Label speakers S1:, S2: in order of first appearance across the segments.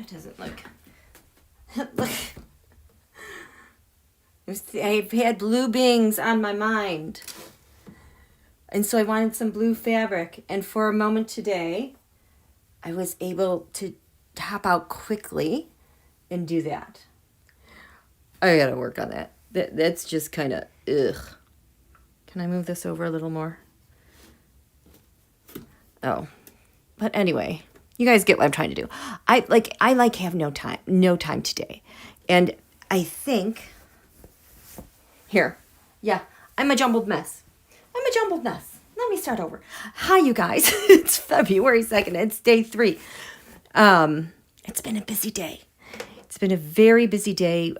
S1: that doesn't look... look. I've had blue bings on my mind. And so I wanted some blue fabric. And for a moment today, I was able to hop out quickly and do that. I gotta work on that. That's just kind of, ugh. Can I move this over a little more? Oh. But anyway, you guys get what I'm trying to do. I have no time today. And I think, here, yeah, I'm a jumbled mess. Let me start over. Hi, you guys. It's February 2nd. It's day 3. It's been a busy day. It's been a very busy day.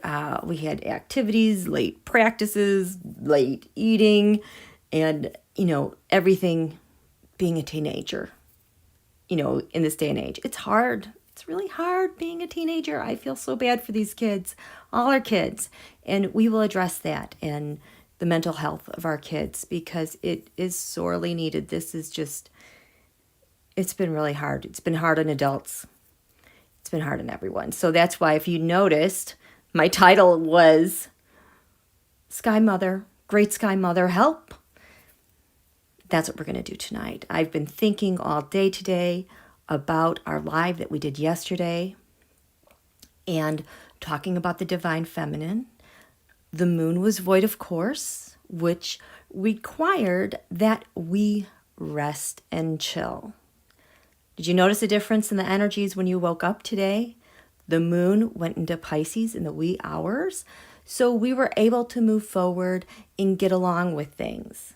S1: We had activities, late practices, late eating, and, everything being a teenager, in this day and age. It's hard. It's really hard being a teenager. I feel so bad for these kids, all our kids. And we will address that and the mental health of our kids because it is sorely needed. This is just, it's been really hard. It's been hard on adults. It's been hard on everyone. So that's why, if you noticed, my title was Sky Mother, Great Sky Mother, Help. That's what we're going to do tonight. I've been thinking all day today about our live that we did yesterday and talking about the divine feminine. The moon was void, of course, which required that we rest and chill. Did you notice a difference in the energies when you woke up today? The moon went into Pisces in the wee hours, so we were able to move forward and get along with things.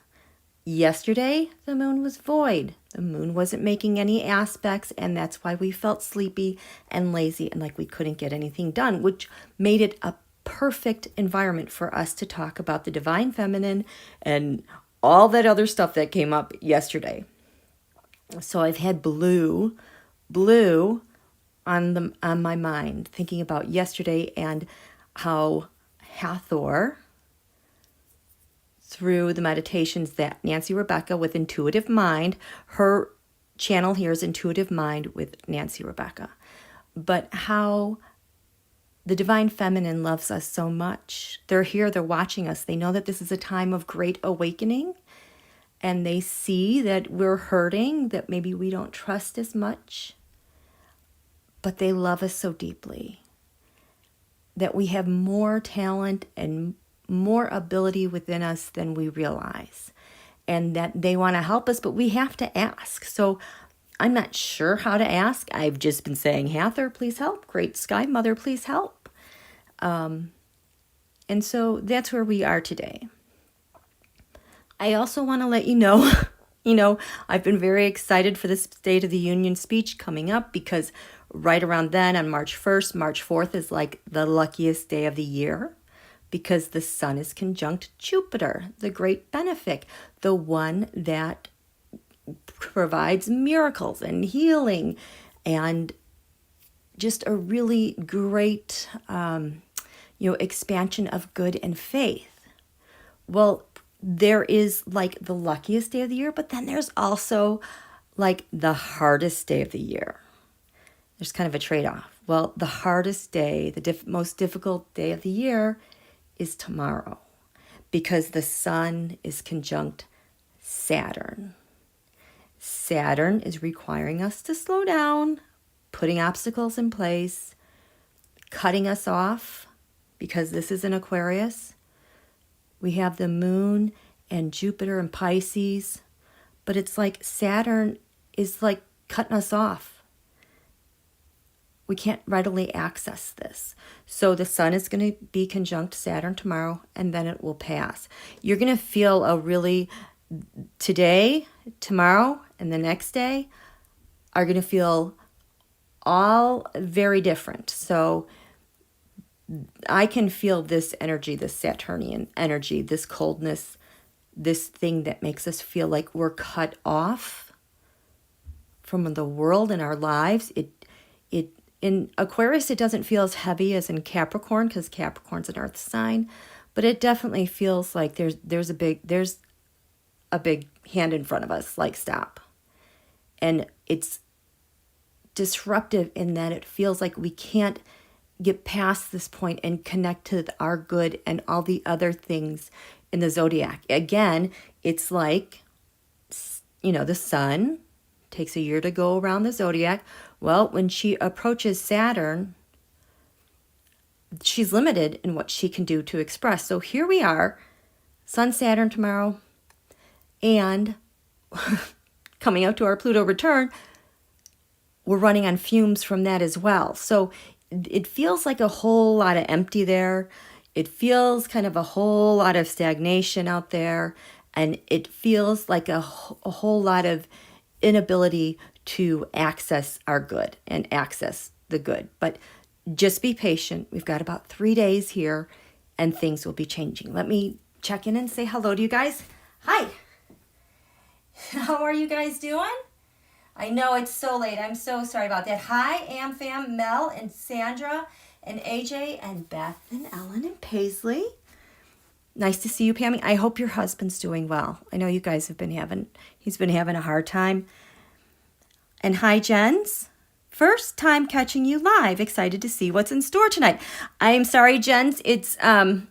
S1: Yesterday, the moon was void. The moon wasn't making any aspects, and that's why we felt sleepy and lazy and like we couldn't get anything done, which made it a perfect environment for us to talk about the divine feminine and all that other stuff that came up yesterday. So I've had blue on my mind, thinking about yesterday and how Hathor, through the meditations that Nancy Rebecca with Intuitive Mind, her channel here is Intuitive Mind with Nancy Rebecca, but how the divine feminine loves us so much. They're here, they're watching us. They know that this is a time of great awakening, and they see that we're hurting, that maybe we don't trust as much, but they love us so deeply, that we have more talent and more ability within us than we realize, and that they want to help us, but we have to ask. So I'm not sure how to ask. I've just been saying, Hathor, please help. Great Sky Mother, please help. And so that's where we are today. I also want to let you know, I've been very excited for this State of the Union speech coming up because right around then on March 1st, March 4th is like the luckiest day of the year because the sun is conjunct Jupiter, the great benefic, the one that provides miracles and healing and just a really great, expansion of good and faith. Well, there is like the luckiest day of the year, but then there's also like the hardest day of the year. There's kind of a trade-off. Well, the hardest day, the most difficult day of the year is tomorrow because the sun is conjunct Saturn. Saturn is requiring us to slow down, putting obstacles in place, cutting us off because this is an Aquarius. We have the moon and Jupiter and Pisces, but it's like Saturn is like cutting us off. We can't readily access this. So the sun is going to be conjunct Saturn tomorrow, and then it will pass. You're going to feel a really, today, tomorrow, and the next day are going to feel all very different. So I can feel this energy, this Saturnian energy, this coldness, this thing that makes us feel like we're cut off from the world and our lives. In Aquarius, it doesn't feel as heavy as in Capricorn because Capricorn's an earth sign, but it definitely feels like there's a big hand in front of us, like stop. And it's disruptive in that it feels like we can't get past this point and connect to our good and all the other things in the zodiac. Again, it's like, the sun takes a year to go around the zodiac. Well, when she approaches Saturn, she's limited in what she can do to express. So here we are, Sun Saturn tomorrow, and coming out to our Pluto return, we're running on fumes from that as well. So it feels like a whole lot of empty there. It feels kind of a whole lot of stagnation out there. And it feels like a whole lot of inability to access our good and access the good. But just be patient. We've got about 3 days here and things will be changing. Let me check in and say hello to you guys. Hi. How are you guys doing? I know it's so late. I'm so sorry about that. Hi, Amfam, Mel, and Sandra, and AJ, and Beth, and Ellen, and Paisley. Nice to see you, Pammy. I hope your husband's doing well. I know you guys have he's been having a hard time. And hi, Jens. First time catching you live. Excited to see what's in store tonight. I'm sorry, Jens. It's going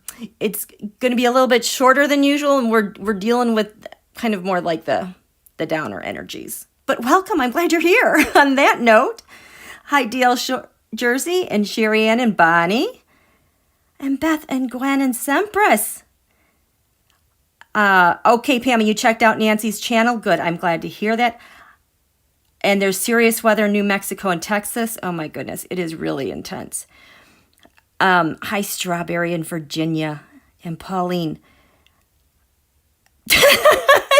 S1: to be a little bit shorter than usual, and we're dealing with kind of more like the downer energies. But welcome. I'm glad you're here. On that note, hi, DL Jersey and Sherry Ann and Bonnie and Beth and Gwen and Sempris. Okay, Pammy, you checked out Nancy's channel. Good. I'm glad to hear that. And there's serious weather in New Mexico and Texas. Oh my goodness, it is really intense. Hi, Strawberry in Virginia and Pauline.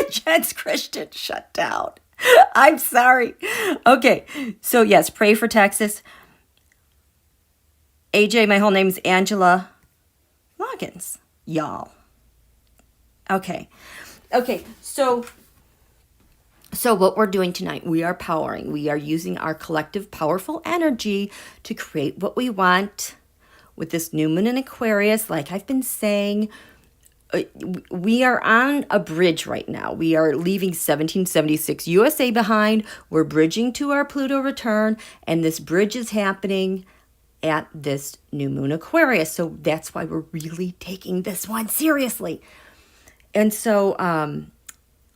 S1: Jen's Christian shut down. I'm sorry. Okay, so yes, pray for Texas. AJ, my whole name is Angela Loggins, y'all. Okay, so what we're doing tonight, we are powering. We are using our collective powerful energy to create what we want with this new moon in Aquarius. Like I've been saying, we are on a bridge right now. We are leaving 1776 USA behind. We're bridging to our Pluto return, and this bridge is happening at this new moon Aquarius. So that's why we're really taking this one seriously. And so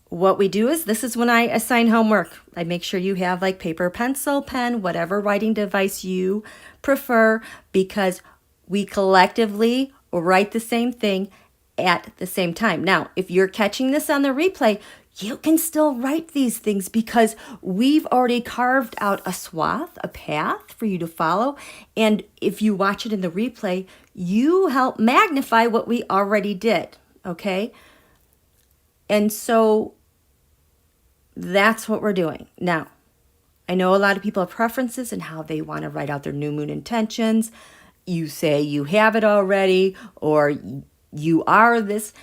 S1: what we do is, this is when I assign homework. I make sure you have like paper, pencil, pen, whatever writing device you prefer, because we collectively write the same thing at the same time. Now, if you're catching this on the replay, you can still write these things because we've already carved out a swath, a path for you to follow. And if you watch it in the replay, you help magnify what we already did, okay? And so that's what we're doing. Now, I know a lot of people have preferences in how they want to write out their new moon intentions. You say you have it already, or you are this.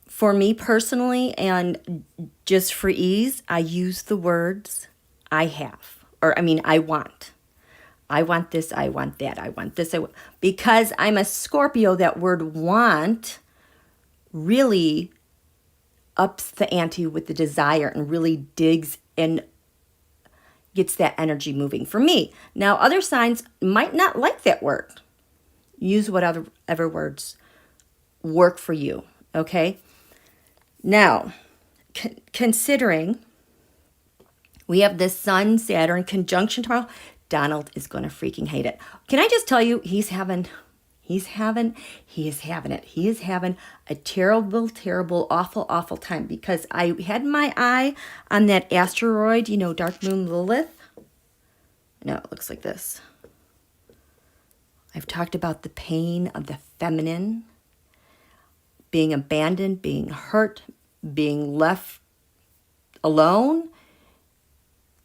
S1: For me personally, and just for ease, I use the words I have, I want. I want this, I want that, I want this, because I'm a Scorpio, that word want really ups the ante with the desire and really digs and gets that energy moving for me. Now, other signs might not like that word. Use whatever words work for you, okay? Now, considering we have this Sun Saturn conjunction tomorrow, Donald is going to freaking hate it. Can I just tell you, he is having a terrible, awful time, because I had my eye on that asteroid, dark moon Lilith. No, it looks like this. I've talked about the pain of the feminine, being abandoned, being hurt, being left alone,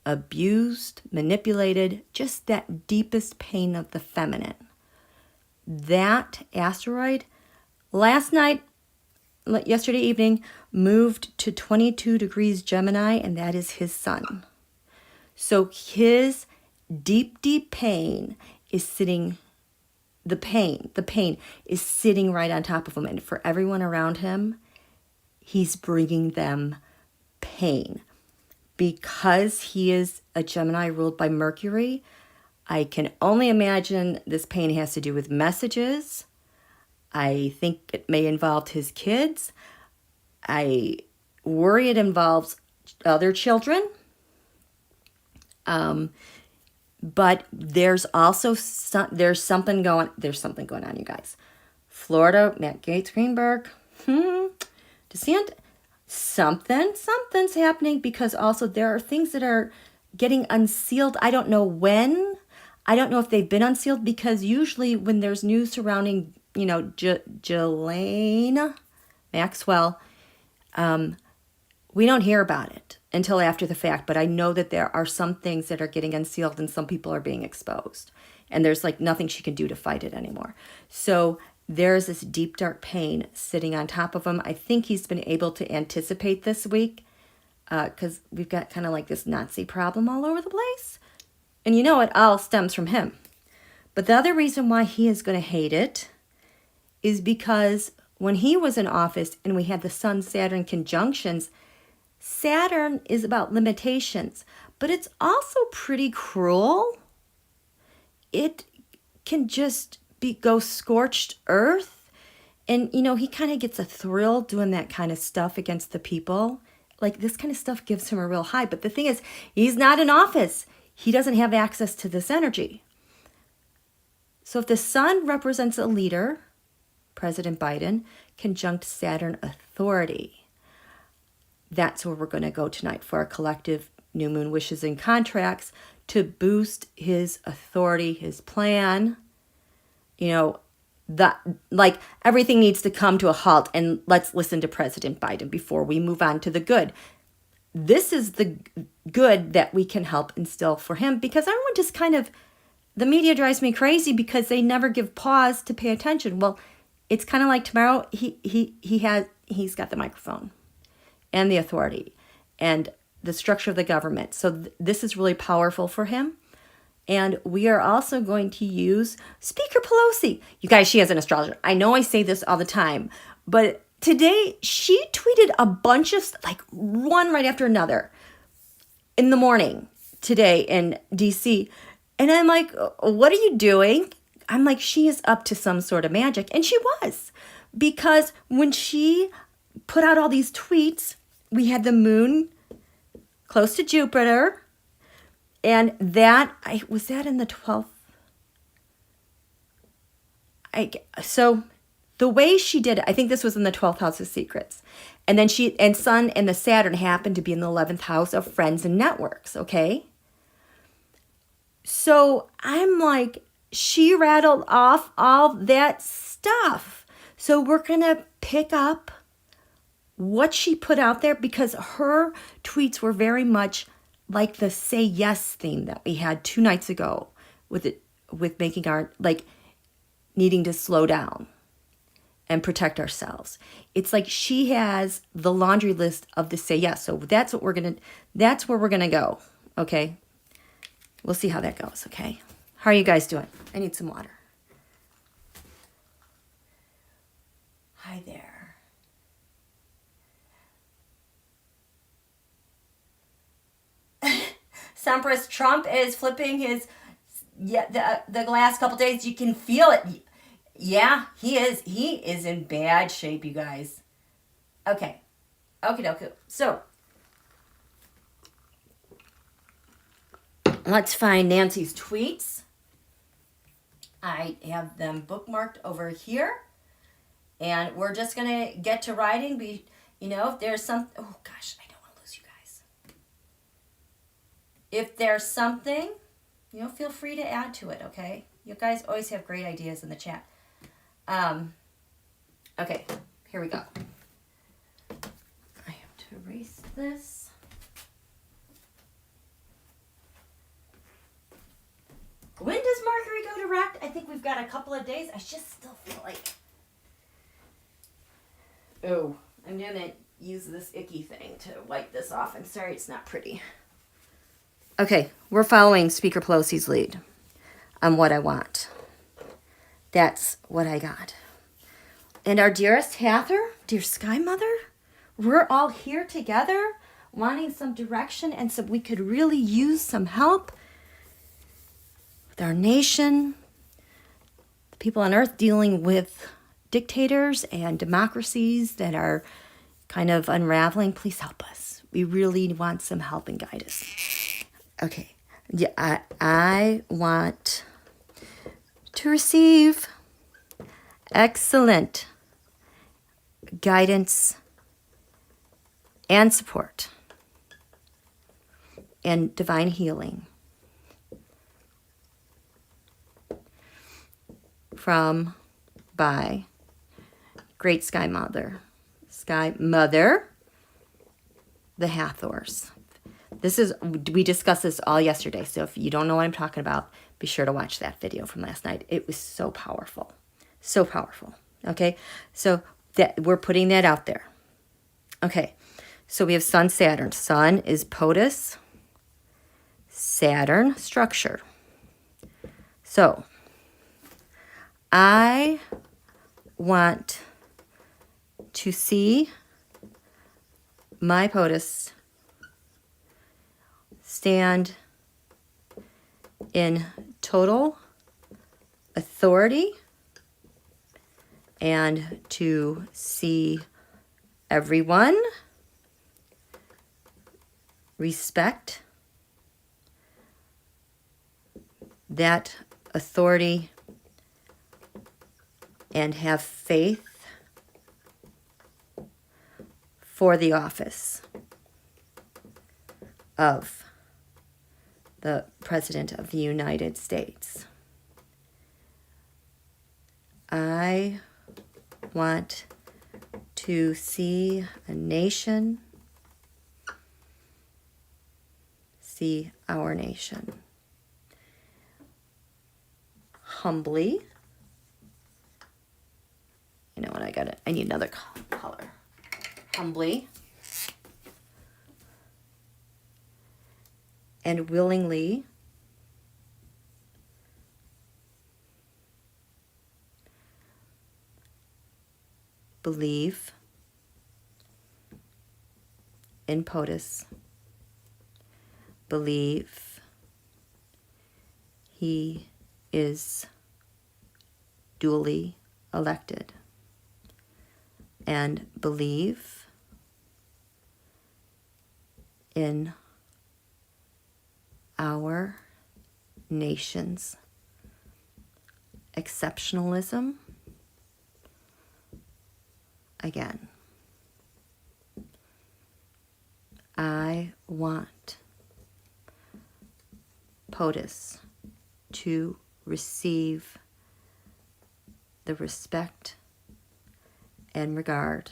S1: abused, manipulated, just that deepest pain of the feminine. That asteroid yesterday evening, moved to 22 degrees Gemini, and that is his sun. So his deep pain is sitting, the pain is sitting right on top of him. And for everyone around him, he's bringing them pain. because he is a Gemini ruled by Mercury, I can only imagine this pain has to do with messages. I think it may involve his kids. I worry it involves other children. But there's also there's something going on, you guys. Florida, Matt Gaetz, Greenberg, DeSantis, something's happening, because also there are things that are getting unsealed. I don't know when. I don't know if they've been unsealed, because usually when there's news surrounding, Ghislaine Maxwell, we don't hear about it until after the fact. But I know that there are some things that are getting unsealed and some people are being exposed. And there's like nothing she can do to fight it anymore. So there's this deep, dark pain sitting on top of him. I think he's been able to anticipate this week, because we've got kind of like this Nazi problem all over the place. And it all stems from him. But the other reason why he is going to hate it is because when he was in office and we had the Sun-Saturn conjunctions, Saturn is about limitations, but it's also pretty cruel. It can just go scorched earth. And, he kind of gets a thrill doing that kind of stuff against the people. Like, this kind of stuff gives him a real high. But the thing is, he's not in office. He doesn't have access to this energy. So if the sun represents a leader, President Biden, conjunct Saturn authority, that's where we're going to go tonight for our collective new moon wishes and contracts to boost his authority, his plan. Everything needs to come to a halt, and let's listen to President Biden before we move on to the good. This is the good that we can help instill for him, because everyone just the media drives me crazy because they never give pause to pay attention. Well, it's kind of like tomorrow he's got the microphone and the authority and the structure of the government. So this is really powerful for him. And we are also going to use Speaker Pelosi. You guys, she has an astrologer. I know I say this all the time, but today she tweeted a bunch of, one right after another in the morning today in DC. And I'm like, what are you doing? I'm like, she is up to some sort of magic. And she was. Because when she put out all these tweets, we had the moon close to Jupiter. And was that in the 12th? So the way she did it, I think this was in the 12th house of secrets. And then Sun and the Saturn happened to be in the 11th house of friends and networks, okay? So I'm like, she rattled off all that stuff. So we're going to pick up what she put out there, because her tweets were very much like the say yes theme that we had 2 nights ago with making our, needing to slow down and protect ourselves. It's like she has the laundry list of the say yes. So that's where we're going to go. Okay. We'll see how that goes. Okay. How are you guys doing? I need some water. Hi there. Sampras, Trump is flipping his, the last couple days. You can feel it. Yeah, he is. He is in bad shape, you guys. Okay. Okay. So, let's find Nancy's tweets. I have them bookmarked over here. And we're just going to get to writing. If there's some... Oh, gosh, I don't want to lose you guys. If there's something, feel free to add to it, okay? You guys always have great ideas in the chat. Okay, here we go. I have to erase this. When does Mercury go direct? I think we've got a couple of days. I just still feel like... Oh, I'm going to use this icky thing to wipe this off. I'm sorry, it's not pretty. Okay, we're following Speaker Pelosi's lead on what I want. That's what I got. And our dearest Hathor, dear Sky Mother, we're all here together. wanting some direction, and so we could really use some help with our nation, the people on earth dealing with dictators and democracies that are kind of unraveling. Please help us. We really want some help and guidance. Okay. Yeah, I want to receive excellent guidance and support and divine healing by Great Sky Mother, the Hathors. We discussed this all yesterday, so if you don't know what I'm talking about, be sure to watch that video from last night. It was so powerful. So powerful. Okay? So that we're putting that out there. Okay. So we have Sun, Saturn. Sun is POTUS. Saturn, structure. So I want to see my POTUS stand in total authority and to see everyone respect that authority and have faith for the office of the President of the United States. I want to see a nation, see our nation humbly. You know what, I need another color. Humbly and willingly believe in POTUS, believe he is duly elected, and believe in our nation's exceptionalism. Again, I want POTUS to receive the respect and regard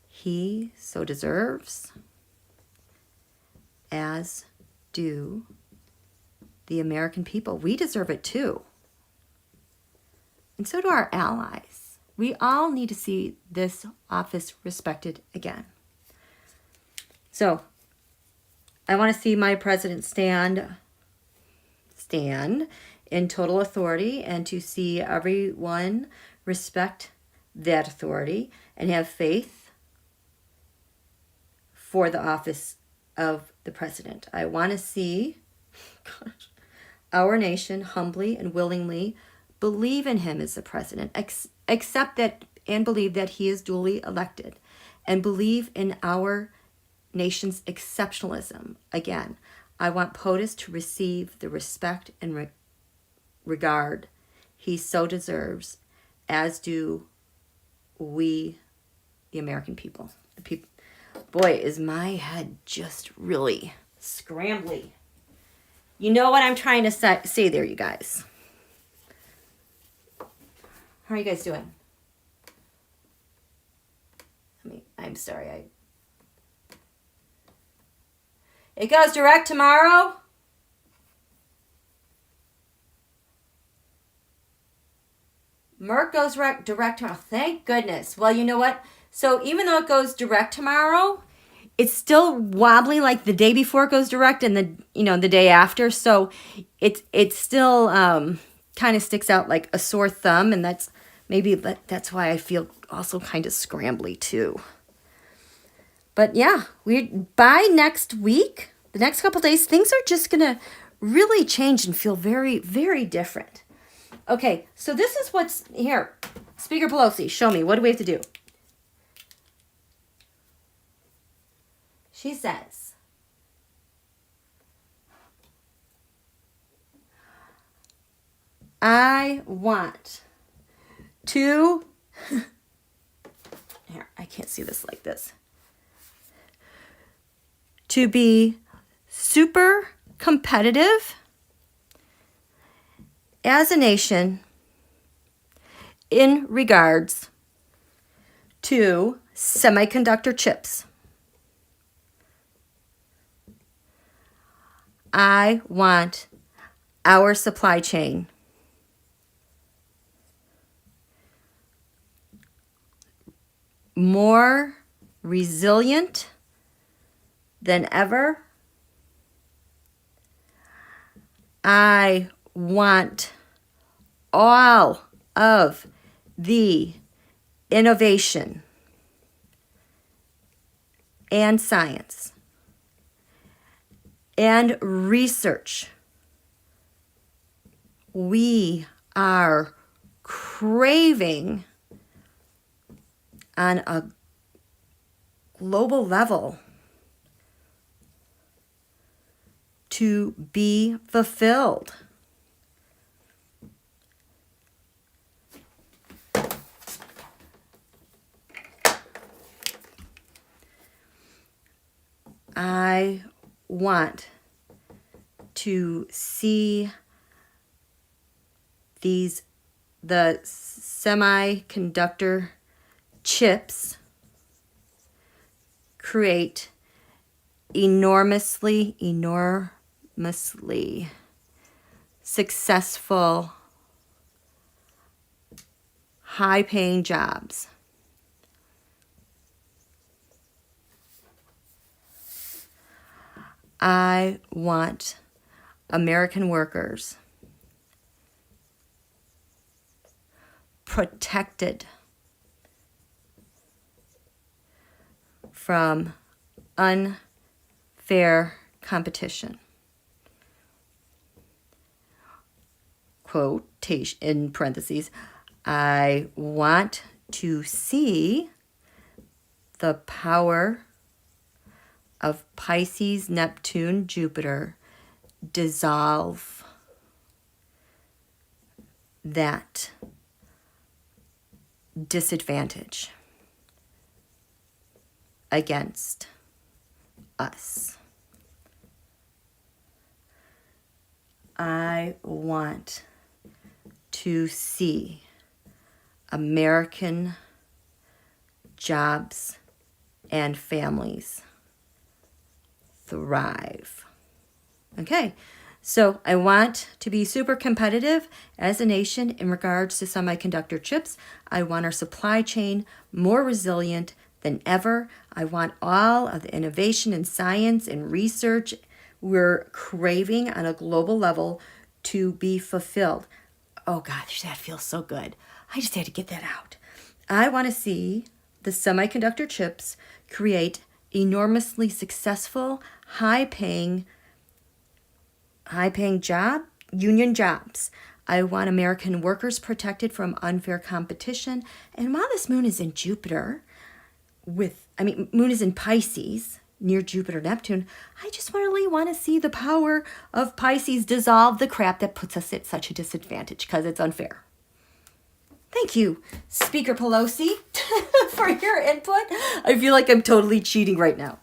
S1: he so deserves, as do the American people. We deserve it too. And so do our allies. We all need to see this office respected again. So, I want to see my president stand in total authority and to see everyone respect that authority and have faith for the office of the president. I want to see our nation humbly and willingly believe in him as the president, accept that and believe that he is duly elected, and believe in our nation's exceptionalism. Again, I want POTUS to receive the respect and regard he so deserves, as do we, the American people. The people. Boy, is my head just really scrambly. You know what I'm trying to say there, you guys. How are you guys doing? I'm sorry. It goes direct tomorrow? Merc goes direct tomorrow. Thank goodness. Well, you know what? So even though it goes direct tomorrow, it's still wobbly like the day before it goes direct and the day after. So it's still kind of sticks out like a sore thumb, and that's why I feel also kind of scrambly too. But yeah, by next week, the next couple days, things are just going to really change and feel very, very different. Okay, so this is what's here. Speaker Pelosi, show me. What do we have to do? She says, I want to... Here, I can't see this like this. To be super competitive as a nation in regards to semiconductor chips. I want our supply chain more resilient than ever. I want all of the innovation and science and research we are craving on a global level to be fulfilled. I want to see the semiconductor chips create enormously successful, high-paying jobs. I want American workers protected from unfair competition. Quotation in parentheses, I want to see the power of Pisces, Neptune, Jupiter dissolve that disadvantage against us. I want to see American jobs and families thrive. Okay, so I want to be super competitive as a nation in regards to semiconductor chips. I want our supply chain more resilient than ever. I want all of the innovation and science and research we're craving on a global level to be fulfilled. Oh gosh, that feels so good. I just had to get that out. I want to see the semiconductor chips create enormously successful, high-paying union jobs. I want American workers protected from unfair competition. And while this moon is in Jupiter, moon is in Pisces, near Jupiter, Neptune, I just really want to see the power of Pisces dissolve the crap that puts us at such a disadvantage because it's unfair. Thank you, Speaker Pelosi, for your input. I feel like I'm totally cheating right now.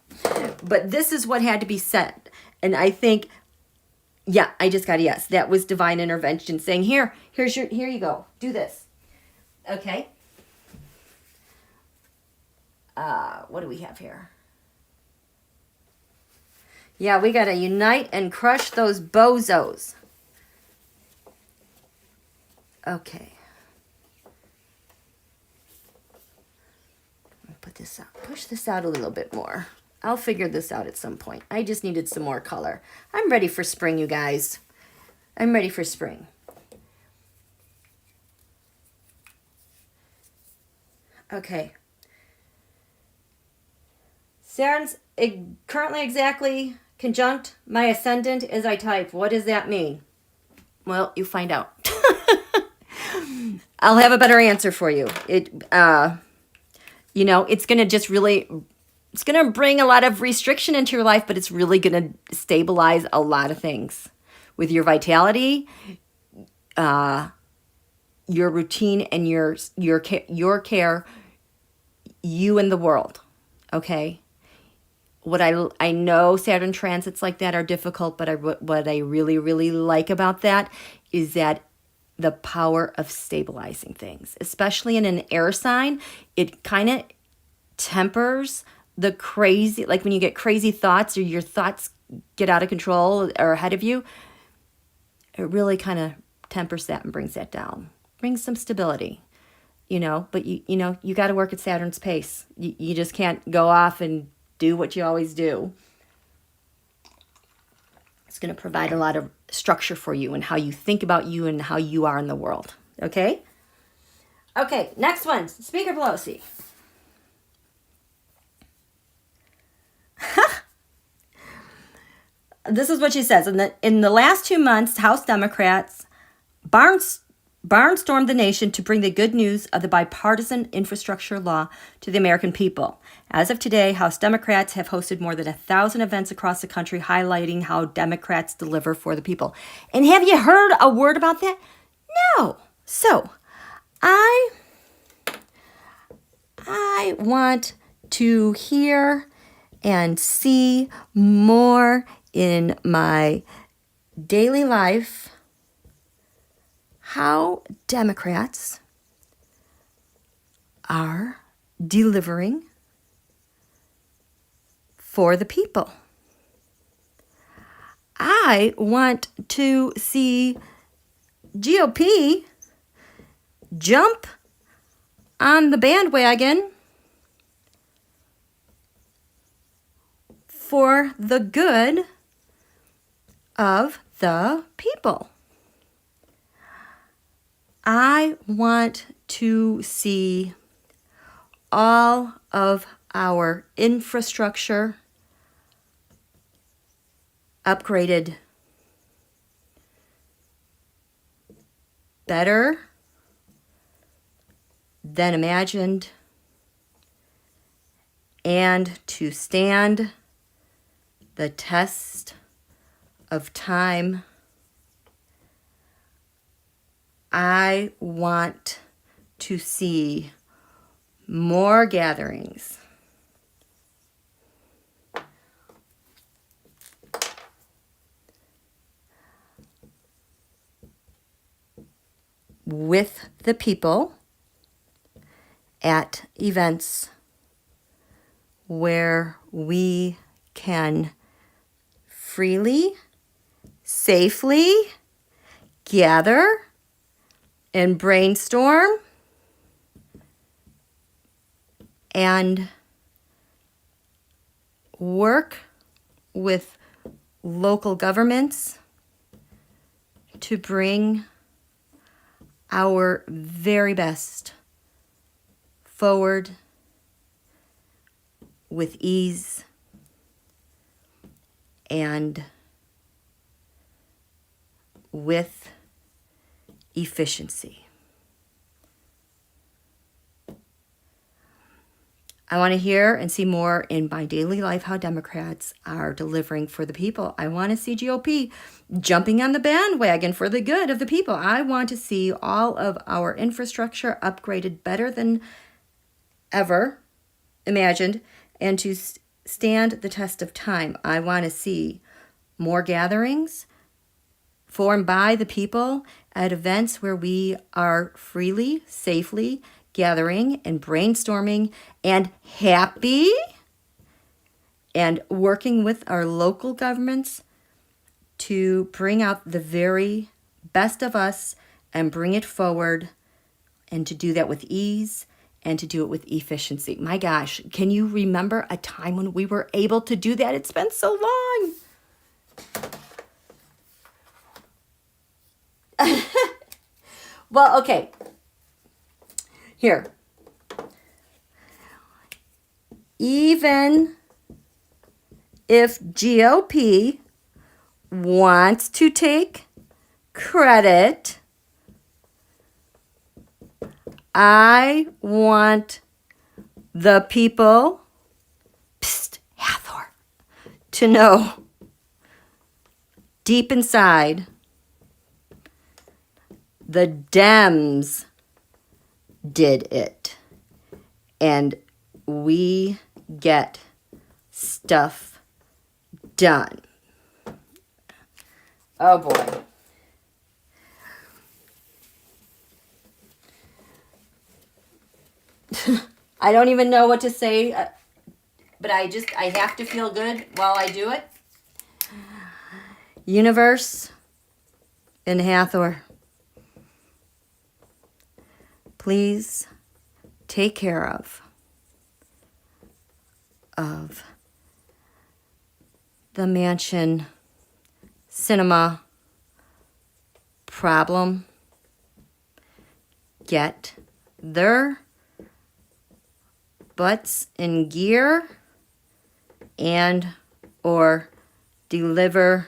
S1: But this is what had to be said. And I think, yeah, I just got a yes. That was divine intervention saying, here you go. Do this. Okay. What do we have here? Yeah, we got to unite and crush those bozos. Okay. Put this out. Push this out a little bit more. I'll figure this out at some point. I just needed some more color. I'm ready for spring, you guys. I'm ready for spring. Okay. Saturn's currently exactly conjunct my ascendant as I type. What does that mean? Well, you find out. I'll have a better answer for you. It's going to just really, it's going to bring a lot of restriction into your life, but it's really going to stabilize a lot of things with your vitality, your routine, and your care, you and the world. Okay. What I know Saturn transits like that are difficult, but what I really, really like about that is that the power of stabilizing things, especially in an air sign, it kind of tempers the crazy, like when you get crazy thoughts or your thoughts get out of control or ahead of you, it really kind of tempers that and brings that down, brings some stability, but you got to work at Saturn's pace. You just can't go off and do what you always do. It's going to provide a lot of structure for you and how you think about you and how you are in the world. Okay? Okay, next one. Speaker Pelosi. This is what she says. In the last 2 months, House Democrats barnstormed the nation to bring the good news of the bipartisan infrastructure law to the American people. As of today, House Democrats have hosted more than 1,000 events across the country highlighting how Democrats deliver for the people. And have you heard a word about that? No. So, I want to hear and see more in my daily life how Democrats are delivering for the people. I want to see GOP jump on the bandwagon for the good of the people. I want to see all of our infrastructure upgraded better than imagined, and to stand the test of time. I want to see more gatherings with the people at events where we can freely, safely gather and brainstorm and work with local governments to bring our very best forward with ease and with efficiency. I want to hear and see more in my daily life how Democrats are delivering for the people. I want to see GOP jumping on the bandwagon for the good of the people. I want to see all of our infrastructure upgraded better than ever imagined and to stand the test of time. I want to see more gatherings formed by the people at events where we are freely, safely gathering and brainstorming and happy and working with our local governments to bring out the very best of us and bring it forward, and to do that with ease and to do it with efficiency. My gosh, can you remember a time when we were able to do that? It's been so long. Well, okay. Here. Even if GOP wants to take credit, I want the people, Hathor, to know deep inside, the Dems did it. And we get stuff done. Oh boy. I don't even know what to say, but I have to feel good while I do it. Universe and Hathor, please take care of the mansion cinema problem. Get their butts in gear and or deliver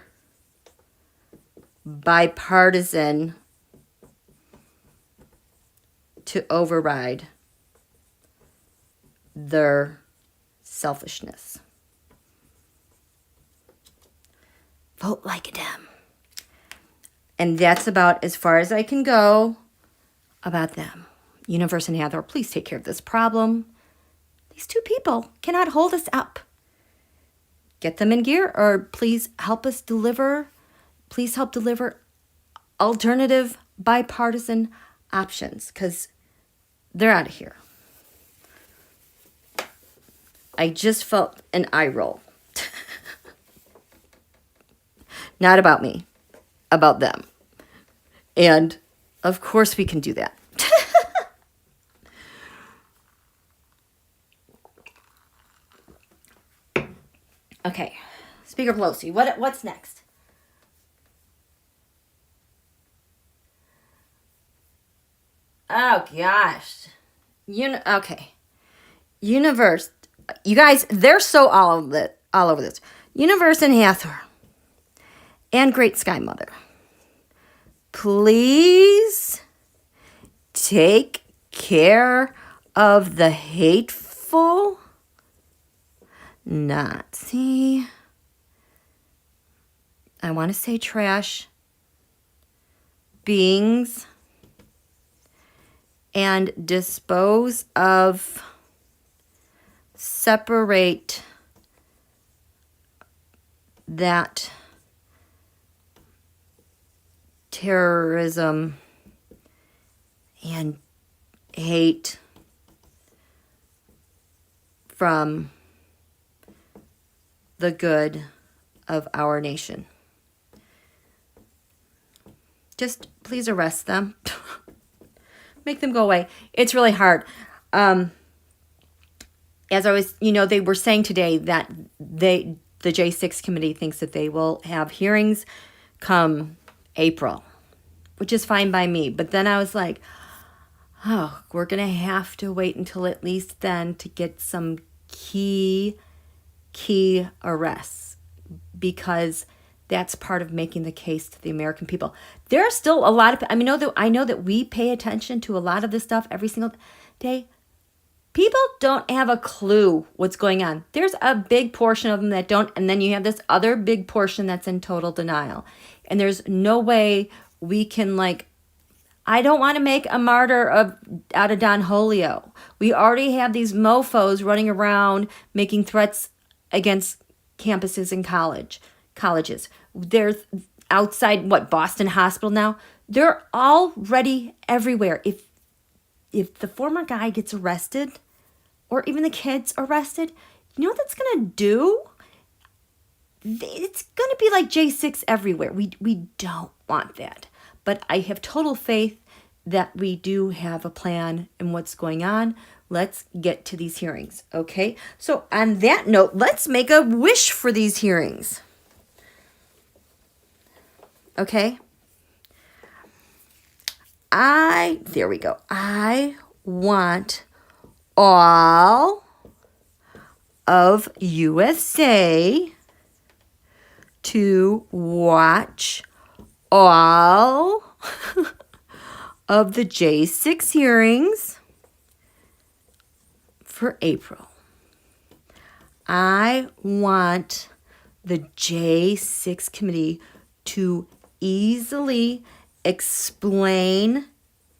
S1: bipartisan to override their selfishness. Vote like a Dem. And that's about as far as I can go about them. Universe and Hathor, please take care of this problem. These two people cannot hold us up. Get them in gear, or please help us deliver. Please help deliver alternative bipartisan options, because they're out of here. I just felt an eye roll. Not about me, about them. And of course we can do that. Okay, Speaker Pelosi, what's next? Oh gosh, okay. Universe, you guys, they're so all over this. Universe and Hathor, and Great Sky Mother, please take care of the hateful Nazi, I want to say trash beings, and dispose of, separate that terrorism and hate from the good of our nation. Just please arrest them. Make them go away. It's really hard. As I was, they were saying today that the J6 committee thinks that they will have hearings come April, which is fine by me. But then I was like, oh, we're going to have to wait until at least then to get some key arrests, because that's part of making the case to the American people. There are still a lot of, I know that we pay attention to a lot of this stuff every single day. People don't have a clue what's going on. There's a big portion of them that don't, and then you have this other big portion that's in total denial. And there's no way we can, I don't want to make a martyr out of Don Julio. We already have these mofos running around making threats against campuses and colleges. There's outside, Boston Hospital now. They're already everywhere. If the former guy gets arrested, or even the kids arrested, you know what that's going to do? It's going to be like J6 everywhere. We don't want that. But I have total faith that we do have a plan in what's going on. Let's get to these hearings, okay? So on that note, let's make a wish for these hearings. Okay? There we go. I want all of USA to watch all of the J6 hearings for April. I want the J6 committee to easily explain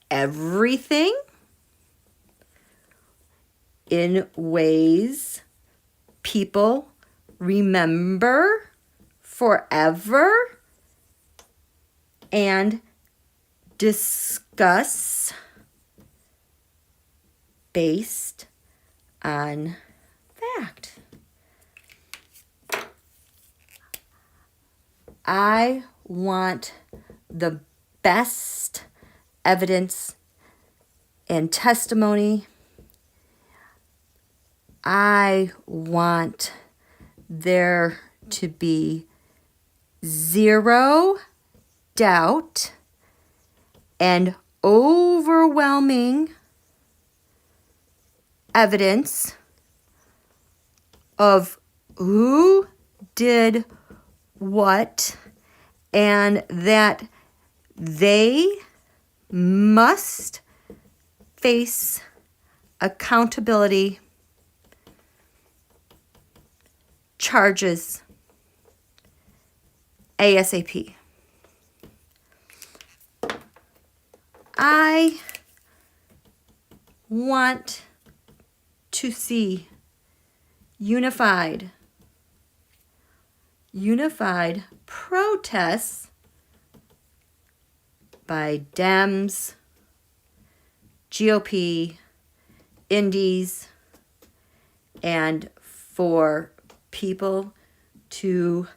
S1: everything in ways people remember forever and discuss based on fact. I want the best evidence and testimony. I want there to be zero doubt and overwhelming evidence of who did what, and that they must face accountability charges ASAP. I want to see unified protests by Dems, GOP, Indies, and for people to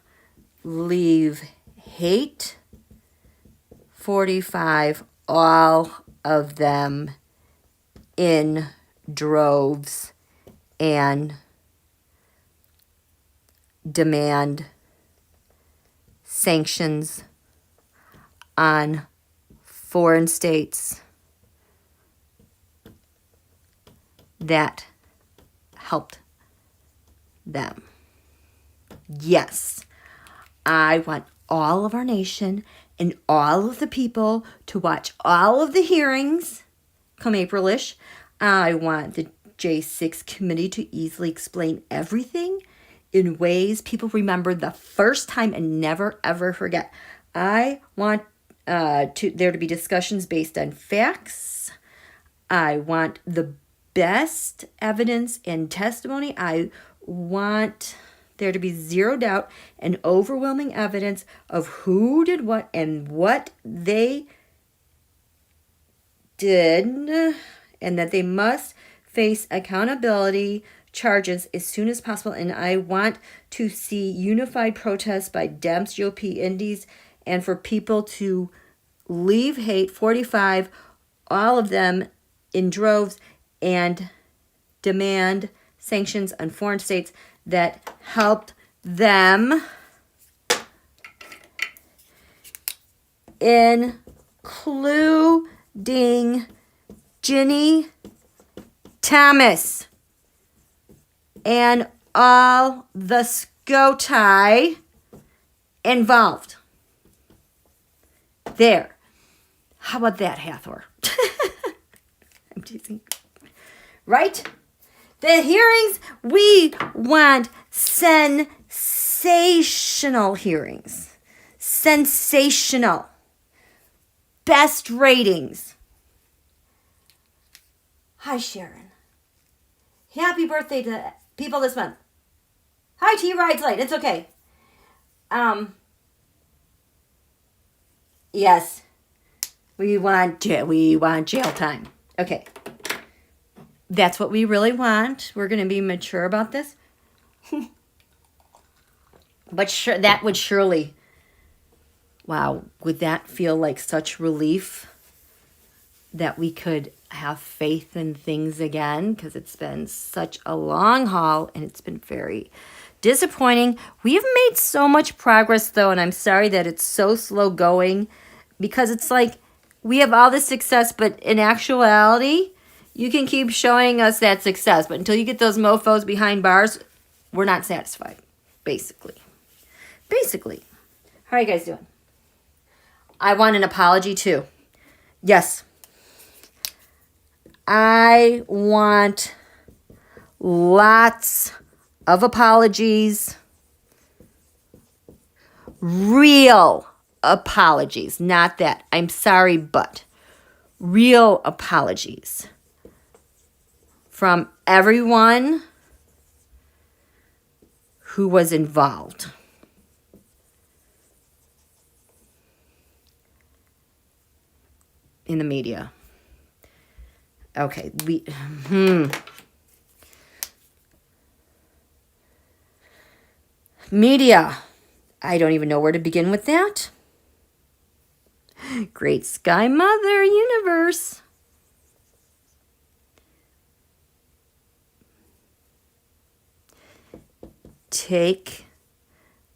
S1: leave hate, 45, all of them in droves, and demand sanctions on foreign states that helped them. Yes, I want all of our nation and all of the people to watch all of the hearings come April-ish. I want the J6 committee to easily explain everything in ways people remember the first time and never ever forget. I want there to be discussions based on facts. I want the best evidence and testimony. I want there to be zero doubt and overwhelming evidence of who did what and what they did, and that they must face accountability charges as soon as possible. And I want to see unified protests by Dems, GOP, Indies, and for people to leave hate, 45, all of them in droves, and demand sanctions on foreign states that helped them, including Ginny Thomas and all the SCOTI involved. There. How about that, Hathor? I'm teasing. Right? The hearings, we want sensational hearings. Sensational. Best ratings. Hi, Sharon. Happy birthday to people this month. Hi, T Rides Late. It's okay. Yes. We want jail time. Okay. That's what we really want. We're going to be mature about this. But sure, that would surely, wow, would that feel like such relief that we could have faith in things again? Because it's been such a long haul and it's been very disappointing. We've made so much progress, though, and I'm sorry that it's so slow going, because it's like we have all this success, but in actuality, you can keep showing us that success, but until you get those mofos behind bars, we're not satisfied, basically. basically, how are you guys doing? I want an apology too. Yes. I want lots of apologies. Real apologies. Not that I'm sorry, but real apologies from everyone who was involved. In the media. Okay, media. I don't even know where to begin with that. Great Sky Mother Universe.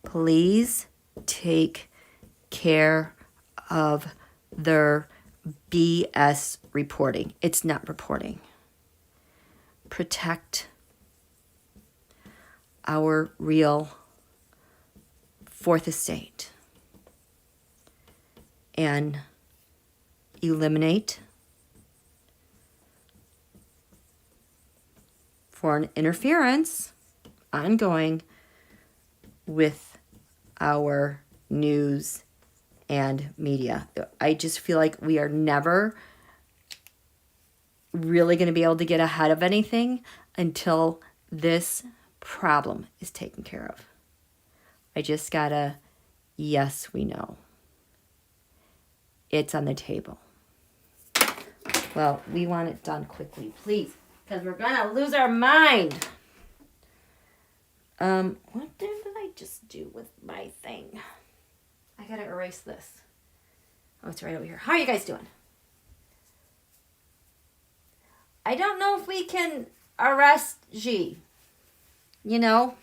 S1: Please take care of their BS reporting. It's not reporting. Protect our real fourth estate and eliminate foreign interference ongoing with our news and media. I just feel like we are never really going to be able to get ahead of anything until this problem is taken care of. I just gotta, yes, we know. It's on the table. Well, we want it done quickly, please, because we're going to lose our mind. What did I just do with my thing? I gotta erase this. Oh, it's right over here. How are you guys doing? I don't know if we can arrest G. You know?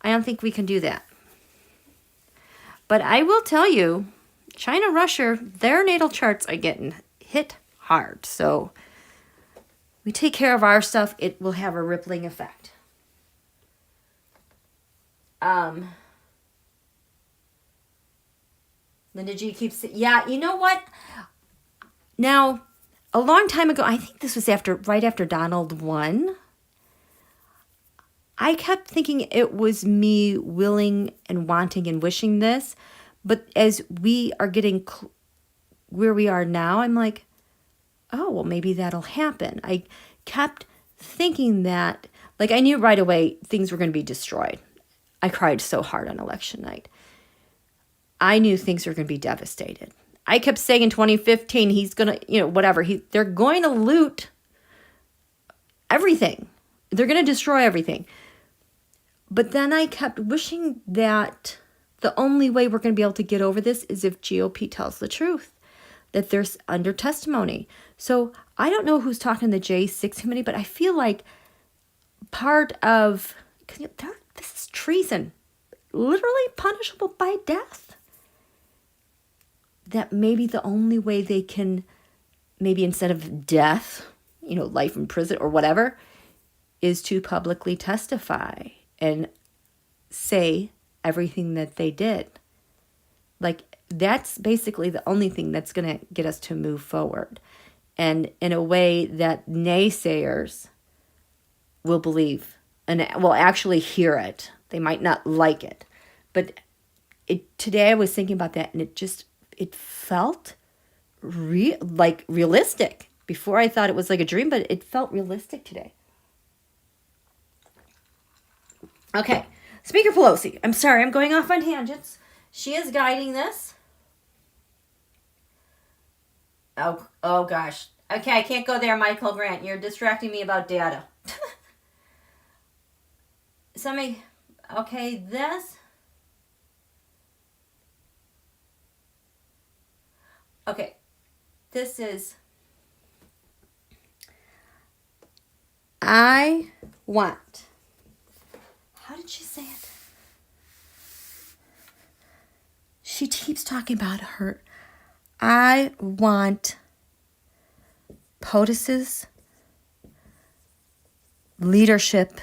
S1: I don't think we can do that. But I will tell you, China, Russia, their natal charts are getting hit hard. So we take care of our stuff, it will have a rippling effect. Linda G keeps, yeah, you know what? Now, a long time ago, I think this was right after Donald won, I kept thinking it was me willing and wanting and wishing this. But as we are getting where we are now, I'm like, oh, well, maybe that'll happen. I kept thinking that, like, I knew right away things were going to be destroyed. I cried so hard on election night. I knew things were going to be devastated. I kept saying in 2015, he's going to, whatever. They're going to loot everything. They're going to destroy everything. But then I kept wishing that the only way we're going to be able to get over this is if GOP tells the truth, that there's under testimony. So I don't know who's talking to the J6 committee, but I feel like part of, this is treason, literally punishable by death. That maybe the only way they can, maybe instead of death, life in prison or whatever, is to publicly testify and say everything that they did. Like, that's basically the only thing that's going to get us to move forward. And in a way that naysayers will believe and will actually hear it. They might not like it. But today I was thinking about that, and it felt realistic. Before I thought it was like a dream, but it felt realistic today. Okay, Speaker Pelosi. I'm sorry, I'm going off on tangents. She is guiding this. Oh gosh. Okay, I can't go there, Michael Grant. You're distracting me about data. Okay, this. Okay, this is, I want, how did she say it? She keeps talking about her, I want POTUS's leadership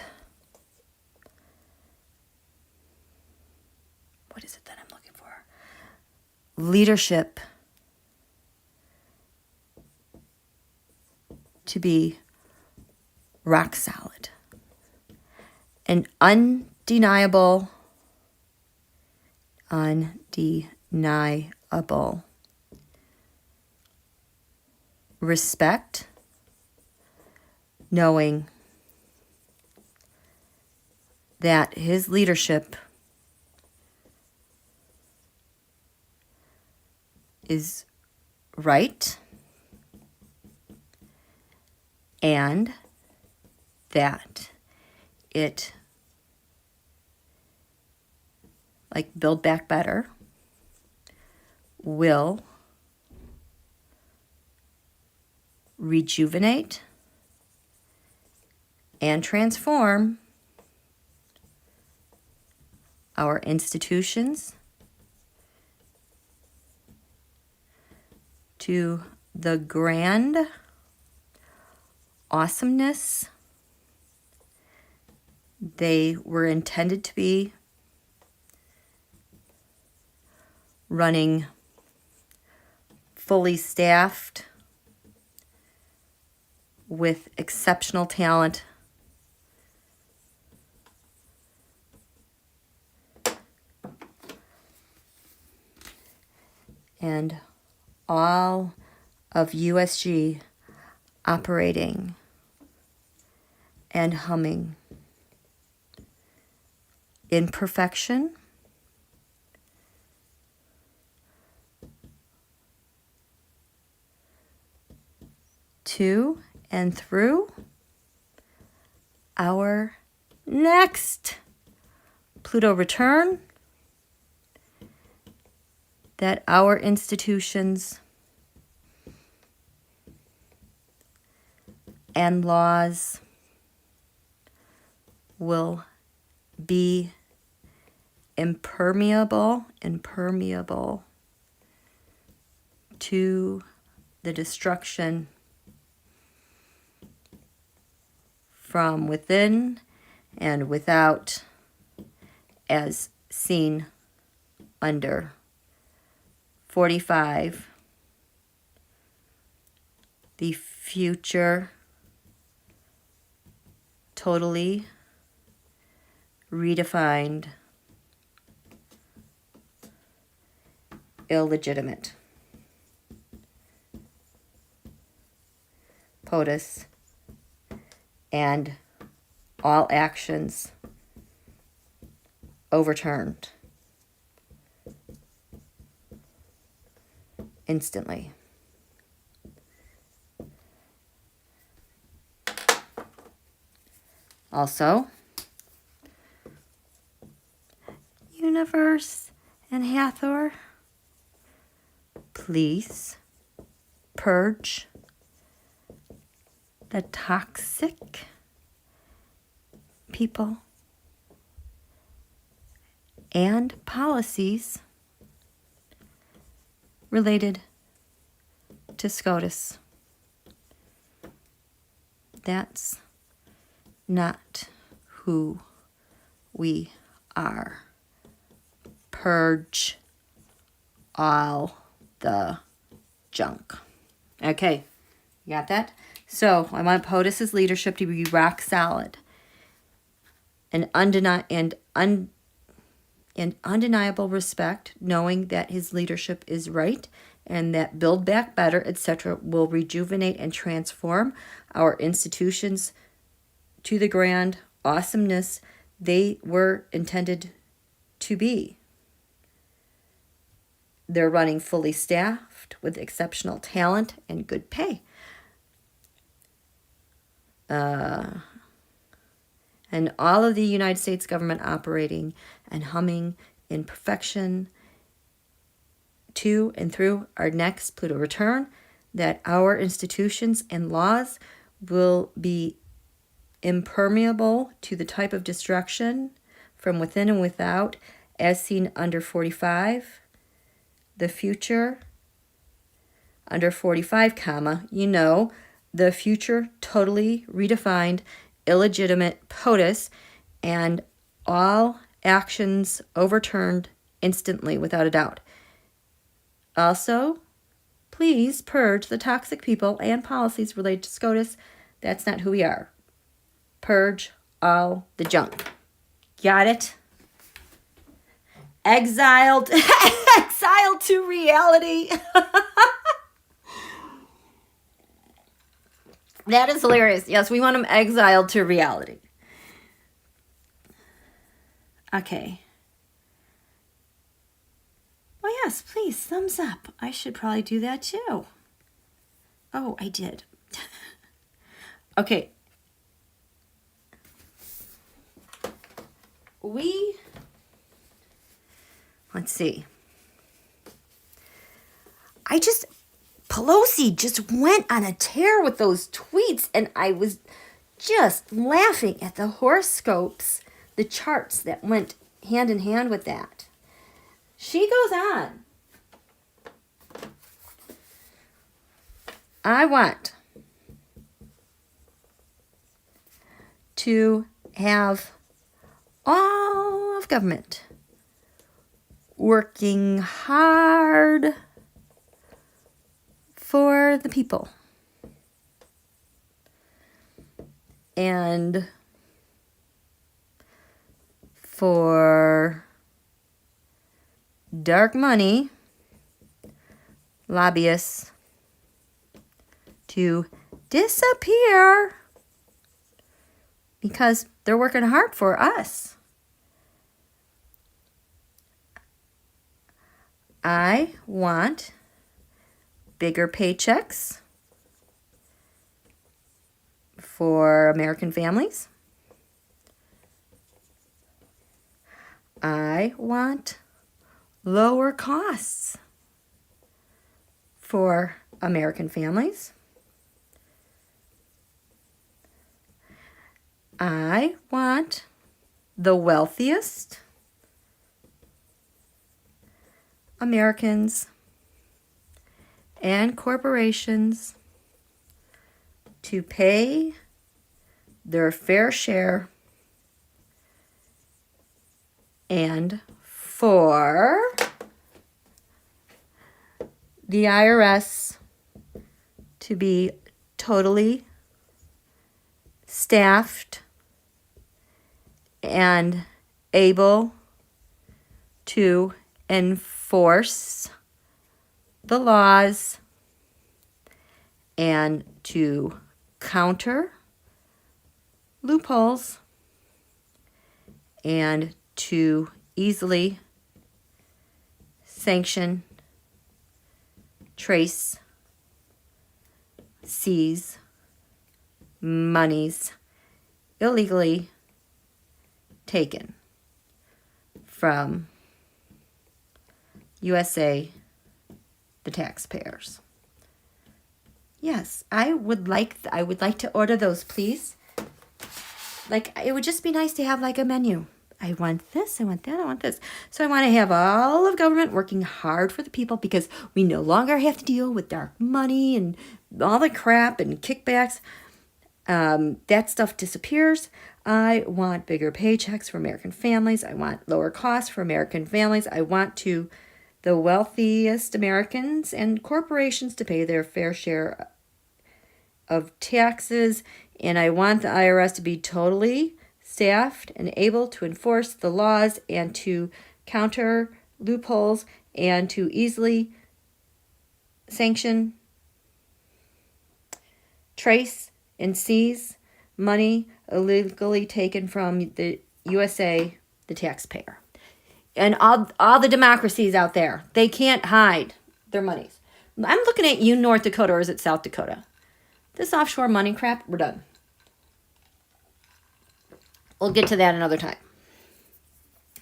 S1: leadership to be rock solid. An undeniable respect, knowing that his leadership is right and that it, like Build Back Better, will rejuvenate and transform our institutions to the grand awesomeness they were intended to be, running fully staffed with exceptional talent, and all of USG operating and humming in perfection, to and through our next Pluto return, that our institutions and laws will be impermeable to the destruction from within and without, as seen under 45, the future totally redefined illegitimate POTUS and all actions overturned instantly. Also, universe and Hathor, please purge the toxic people and policies related to SCOTUS. That's not who we are. Purge all the junk. Okay, you got that? So I want POTUS's leadership to be rock solid and undeniable respect, knowing that his leadership is right and that Build Back Better, etc., will rejuvenate and transform our institutions to the grand awesomeness they were intended to be. They're running fully staffed with exceptional talent and good pay. And all of the United States government operating and humming in perfection to and through our next Pluto return, that our institutions and laws will be impermeable to the type of destruction from within and without, as seen under 45. The future under 45, the future totally redefined illegitimate POTUS and all actions overturned instantly without a doubt. Also, please purge the toxic people and policies related to SCOTUS. That's not who we are. Purge all the junk. Got it? Exiled. Exiled to reality. That is hilarious. Yes, we want them exiled to reality. Okay. Oh, yes, please, thumbs up. I should probably do that too. Oh, I did. Okay. Let's see. Pelosi just went on a tear with those tweets, and I was just laughing at the horoscopes, the charts that went hand in hand with that. She goes on. I want to have all of government working hard for the people and for dark money lobbyists to disappear because they're working hard for us. I want bigger paychecks for American families. I want lower costs for American families. I want the wealthiest Americans and corporations to pay their fair share and for the IRS to be totally staffed and able to enforce the laws and to counter loopholes and to easily sanction, trace, seize monies illegally taken from USA, the taxpayers. Yes, I would like to order those, please. Like, it would just be nice to have like a menu. I want this, I want that, I want this. So I want to have all of government working hard for the people because we no longer have to deal with dark money and all the crap and kickbacks. That stuff disappears. I want bigger paychecks for American families. I want lower costs for American families. I want the wealthiest Americans and corporations to pay their fair share of taxes. And I want the IRS to be totally staffed and able to enforce the laws and to counter loopholes and to easily sanction, trace, and seize money illegally taken from the USA, the taxpayer. And all the democracies out there, they can't hide their monies. I'm looking at you, North Dakota, or is it South Dakota? This offshore money crap, we're done. We'll get to that another time.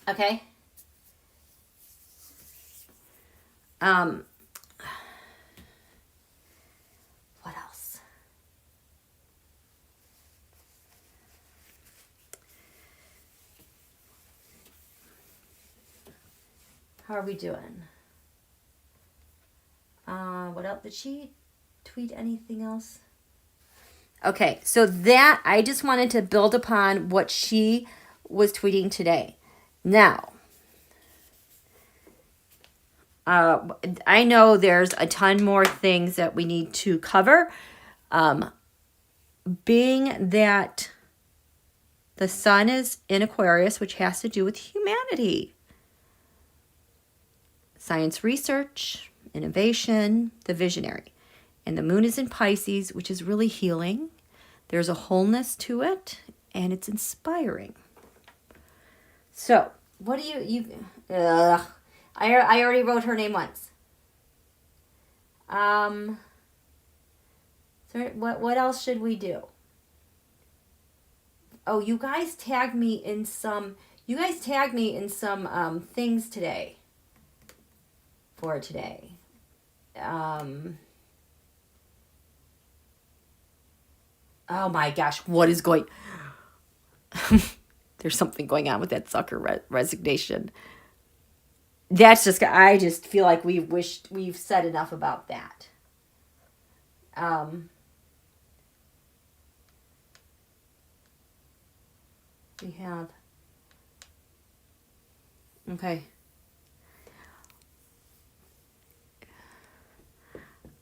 S1: Okay? What else? How are we doing? What else? Did she tweet anything else? Okay, so that, I just wanted to build upon what she was tweeting today. Now, I know there's a ton more things that we need to cover. Being that the sun is in Aquarius, which has to do with humanity, science research, innovation, the visionary. And the moon is in Pisces, which is really healing. There's a wholeness to it, and it's inspiring. So, what do I already wrote her name once. So what else should we do? Oh, you guys tagged me in some things today. For today. Oh my gosh, what is going... There's something going on with that sucker resignation. That's just... I just feel like we've said enough about that. We have... Okay.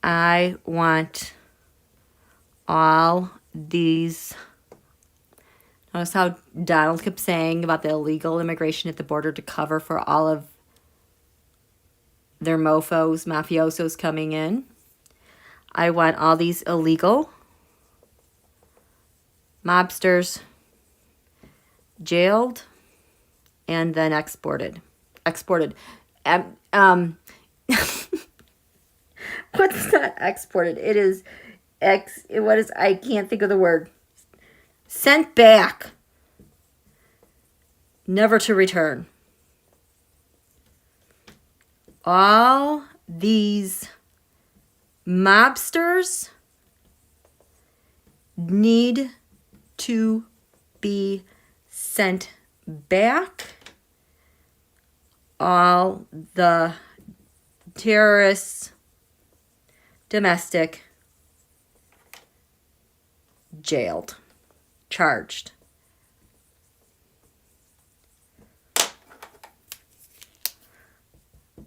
S1: I want all these... Notice how Donald kept saying about the illegal immigration at the border to cover for all of their mafiosos coming in. I want all these illegal mobsters jailed and then exported. What's not exported? It is I can't think of the word. Sent back. Never to return. All these mobsters need to be sent back. All the terrorists, domestic, jailed, charged.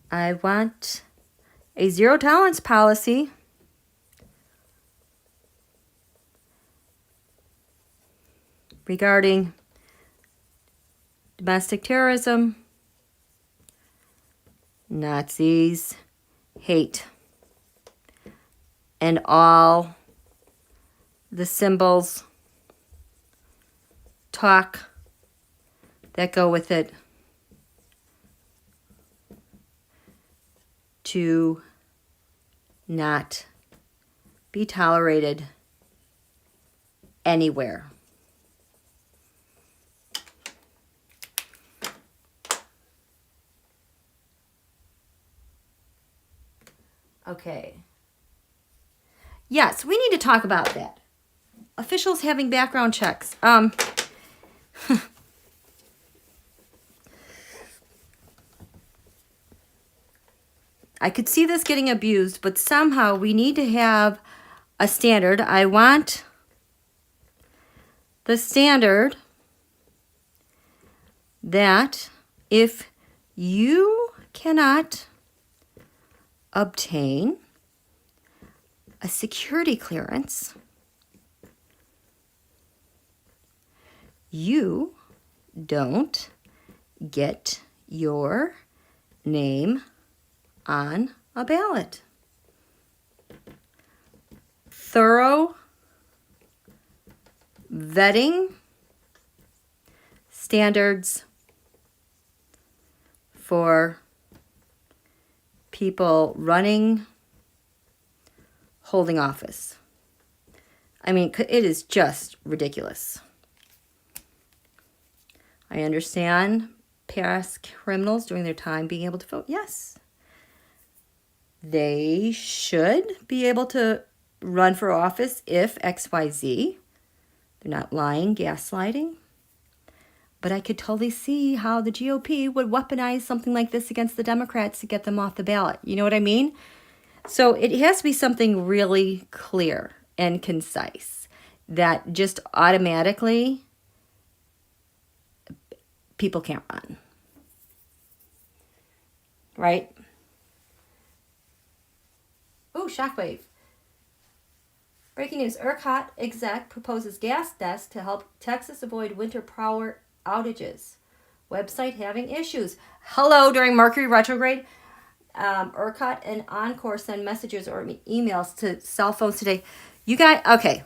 S1: I want a zero tolerance policy regarding domestic terrorism, Nazis, hate, and all the symbols, talk that go with it to not be tolerated anywhere. Okay. Yes, we need to talk about that. Officials having background checks. I could see this getting abused, but somehow we need to have a standard. I want the standard that if you cannot obtain a security clearance, you don't get your name on a ballot. Thorough vetting standards for people running, holding office. I mean, it is just ridiculous. I understand past criminals doing their time being able to vote. Yes. They should be able to run for office if XYZ. They're not lying, gaslighting. But I could totally see how the GOP would weaponize something like this against the Democrats to get them off the ballot. You know what I mean? So it has to be something really clear and concise that just automatically people can't run. Right? Ooh, shockwave. Breaking news. ERCOT exec proposes gas desk to help Texas avoid winter power outages. Website having issues. Hello, during Mercury retrograde. ERCOT and Encore send messages or emails to cell phones today. You guys, okay.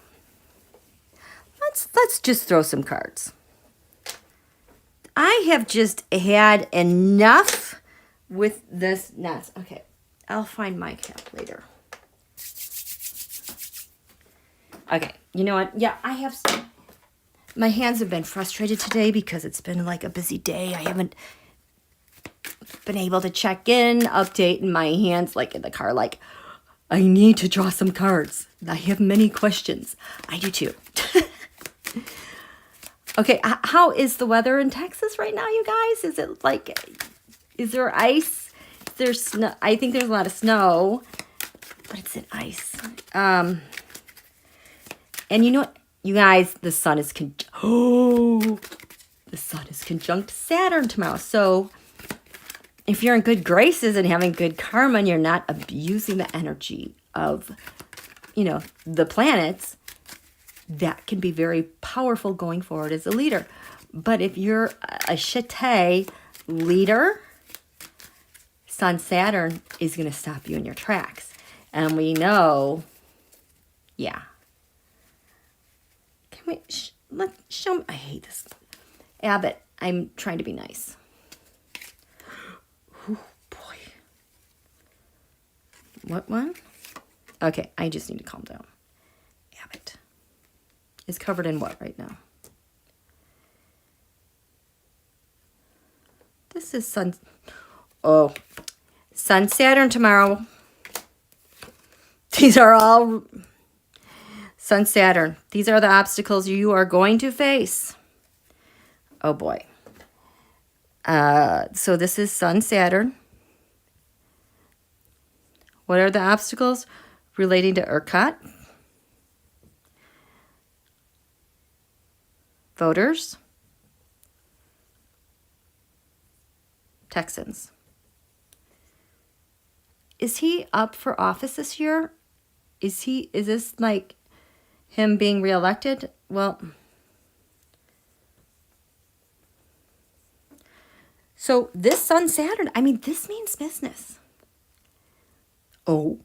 S1: Let's just throw some cards. I have just had enough with this nuts. Okay, I'll find my cap later. Okay, you know what? Yeah, I have some. My hands have been frustrated today because it's been like a busy day. I haven't been able to check in, update, and my hands like in the car like, I need to draw some cards. I have many questions. I do too. Okay, how is the weather in Texas right now, you guys? Is it like, is there ice? Is there snow? I think there's a lot of snow, but it's in ice. And you know what, you guys, the sun is the sun is conjunct Saturn tomorrow. So if you're in good graces and having good karma and you're not abusing the energy of, you know, the planets, that can be very powerful going forward as a leader. But if you're a shitty leader, Sun Saturn is going to stop you in your tracks. And we know, yeah. Can we, show me, I hate this. Abbott, I'm trying to be nice. Oh, boy. What one? Okay, I just need to calm down. Abbott is covered in what right now? This is Sun. Oh, Sun Saturn tomorrow. These are all Sun Saturn. These are the obstacles you are going to face. Oh boy. So this is Sun Saturn. What are the obstacles relating to ERCOT? Voters. Texans. Is he up for office this year? Is this like him being reelected? Well, so this Sun Saturn, I mean, this means business. Oh.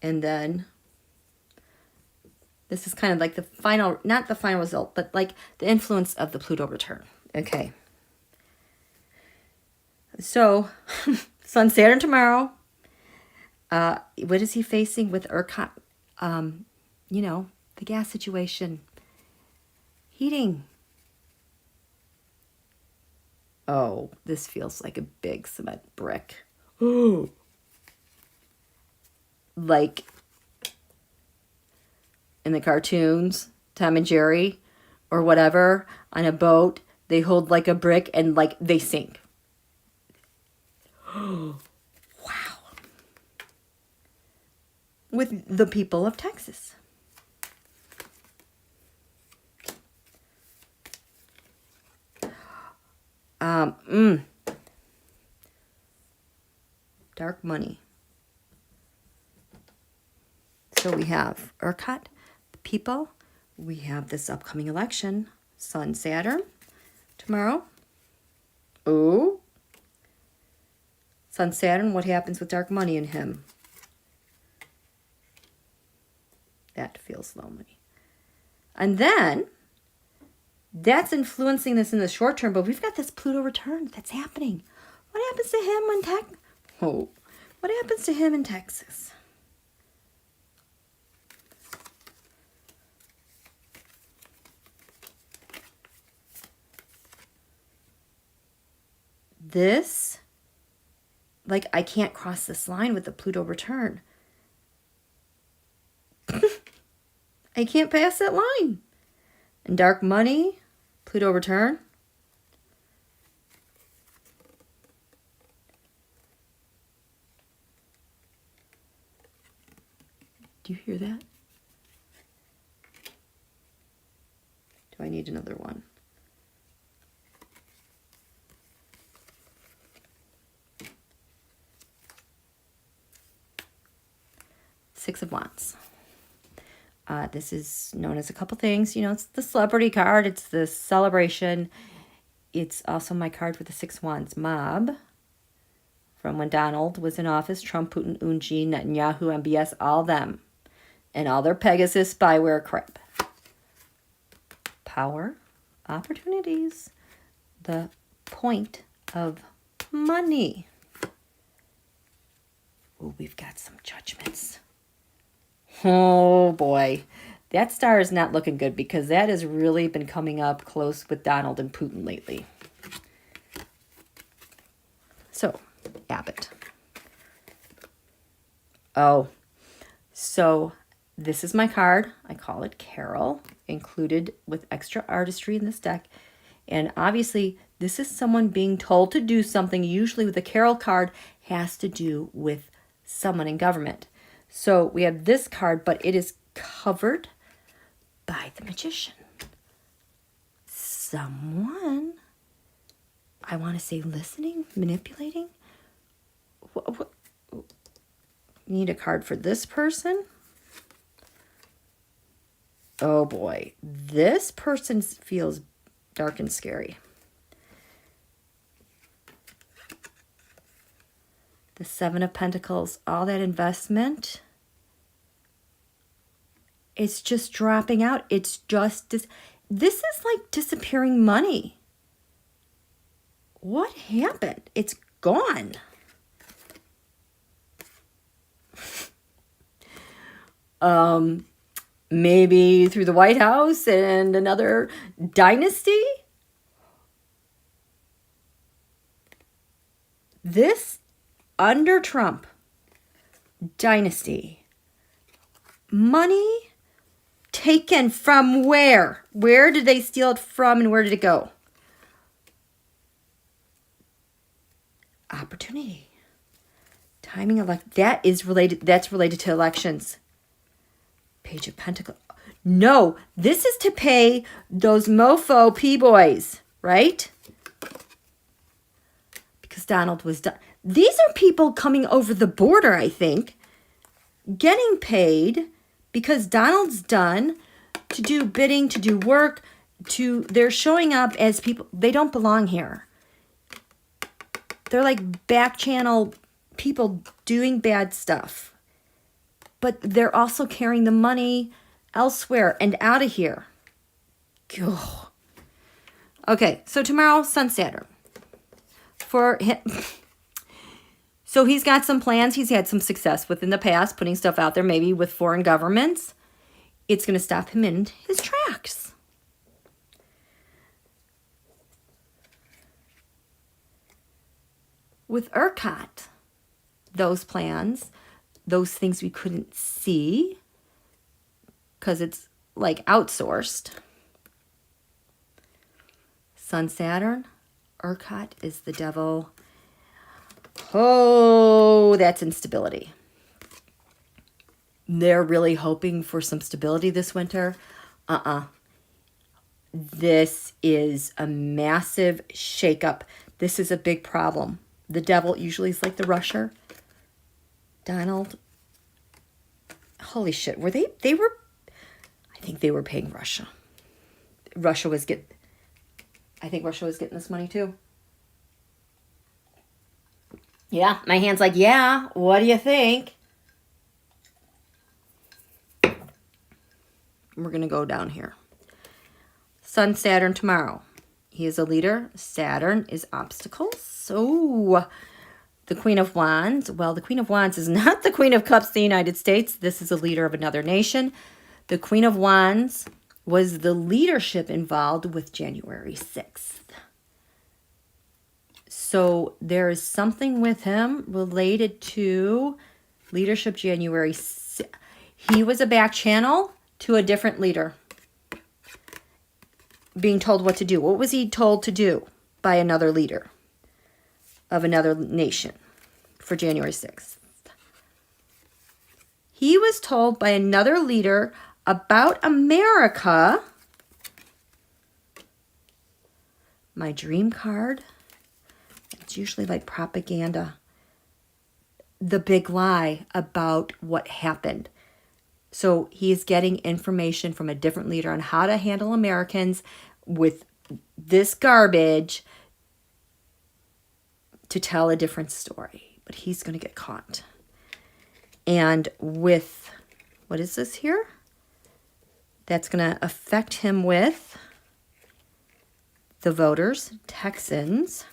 S1: And then this is kind of like the final, not the final result, but like the influence of the Pluto return. Okay. So, Sun Saturn tomorrow. What is he facing with ERCOT? You know, the gas situation. Heating. Oh, this feels like a big cement brick. Oh. Like in the cartoons, Tom and Jerry or whatever, on a boat, they hold like a brick and like they sink. Wow. With the people of Texas. Dark money. So we have ERCOT, the people. We have this upcoming election, Sun Saturn tomorrow. Oh. Sun Saturn, what happens with dark money in him? That feels lonely. And then, that's influencing this in the short term, but we've got this Pluto return that's happening. What happens to him what happens to him in Texas? This, like, I can't cross this line with the Pluto return. I can't pass that line. And dark money, Pluto return. Do you hear that? Do I need another one? Six of Wands. This is known as a couple things. You know, it's the celebrity card. It's the celebration. It's also my card with the Six of Wands. Mob. From when Donald was in office. Trump, Putin, Unji, Netanyahu, MBS, all them. And all their Pegasus spyware crap. Power. Opportunities. The point of money. Oh, we've got some judgments. Oh, boy. That star is not looking good because that has really been coming up close with Donald and Putin lately. So, Abbott. Oh, so this is my card. I call it Carol, included with extra artistry in this deck. And obviously, this is someone being told to do something. Usually with the Carol card has to do with someone in government. So we have this card, but it is covered by the Magician. Someone, I want to say listening, manipulating. What? Need a card for this person. Oh boy, this person feels dark and scary. The Seven of Pentacles, all that investment, it's just dropping out. It's just, this is like disappearing money. What happened? It's gone. Maybe through the White House and another dynasty. This under Trump dynasty, money taken from where? Where did they steal it from and where did it go? Opportunity. Timing that's related to elections. Page of Pentacles. No, this is to pay those mofo P-boys, right? Because Donald was done. These are people coming over the border, I think, getting paid because Donald's done to do bidding, to do work, they're showing up as people. They don't belong here. They're like back channel people doing bad stuff. But they're also carrying the money elsewhere and out of here. Ugh. Okay, so tomorrow, Sun Saturn. For him. So he's got some plans. He's had some success within the past, putting stuff out there, maybe with foreign governments. It's going to stop him in his tracks. With ERCOT, those plans, those things we couldn't see because it's like outsourced. Sun Saturn, ERCOT is the devil. Oh, that's instability. They're really hoping for some stability this winter. This is a massive shakeup. This is a big problem. The devil usually is like the rusher. Donald. Holy shit. I think they were paying Russia. I think Russia was getting this money too. Yeah, my hand's like, yeah, what do you think? We're going to go down here. Sun, Saturn tomorrow. He is a leader. Saturn is obstacles. So, the Queen of Wands. Well, the Queen of Wands is not the Queen of Cups of the United States. This is a leader of another nation. The Queen of Wands was the leadership involved with January 6th. So there is something with him related to leadership January 6th. He was a back channel to a different leader. Being told what to do. What was he told to do by another leader of another nation for January 6th? He was told by another leader about America. My dream card. It's usually like propaganda. The big lie about what happened. So he is getting information from a different leader on how to handle Americans with this garbage to tell a different story. But he's going to get caught. And with, what is this here? That's going to affect him with the voters, Texans.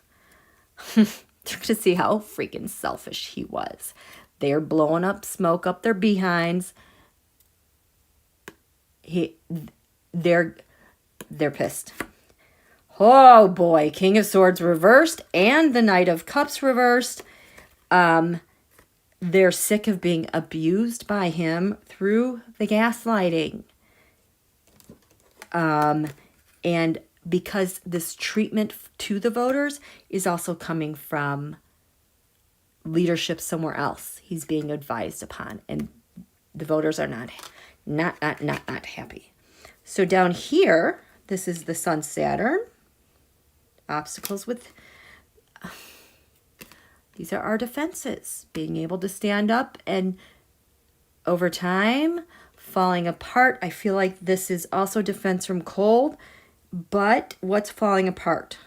S1: They're going to see how freaking selfish he was. They're blowing up smoke up their behinds. They're pissed. Oh boy, King of Swords reversed and the Knight of Cups reversed. They're sick of being abused by him through the gaslighting. And because this treatment to the voters is also coming from leadership somewhere else, he's being advised upon, and the voters are not happy. So down here, this is the Sun Saturn. Obstacles with, these are our defenses. Being able to stand up and over time, falling apart. I feel like this is also defense from cold, but what's falling apart?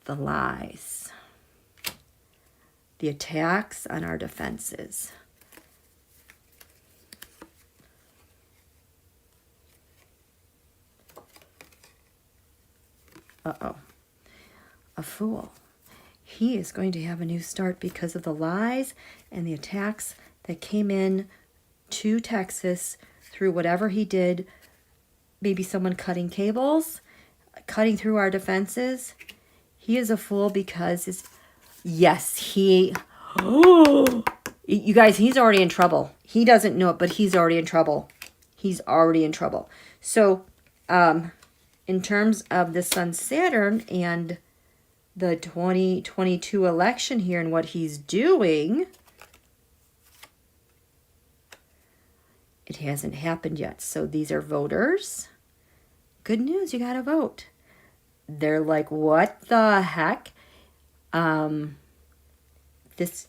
S1: The lies. The attacks on our defenses. Uh-oh. A fool. He is going to have a new start because of the lies and the attacks that came in to Texas through whatever he did. Maybe someone cutting cables, cutting through our defenses. He is a fool because you guys, he's already in trouble. He doesn't know it, but he's already in trouble. He's already in trouble. So, in terms of the Sun Saturn and the 2022 election here and what he's doing, it hasn't happened yet. So these are voters. Good news, you gotta vote. They're like, what the heck? This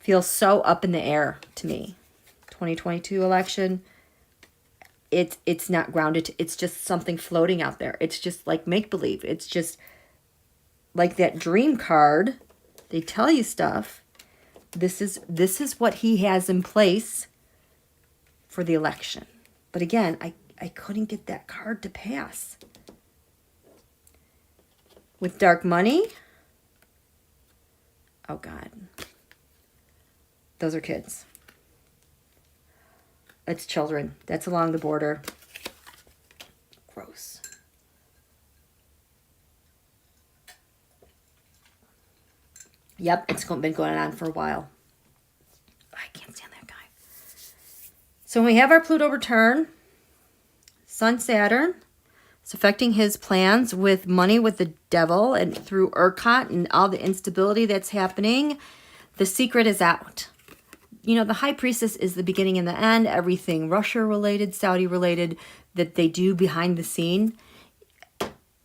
S1: feels so up in the air to me. 2022 election. It's not grounded. It's just something floating out there. It's just like make-believe. It's just like that dream card. They tell you stuff. This is what he has in place for the election. But again, I couldn't get that card to pass. With dark money. Oh God. Those are kids. It's children. That's along the border. Gross. Yep, it's been going on for a while. I can't stand that guy. So when we have our Pluto return, Sun Saturn, it's affecting his plans with money with the devil and through ERCOT and all the instability that's happening. The secret is out. You know, the High Priestess is the beginning and the end. Everything Russia-related, Saudi-related that they do behind the scene.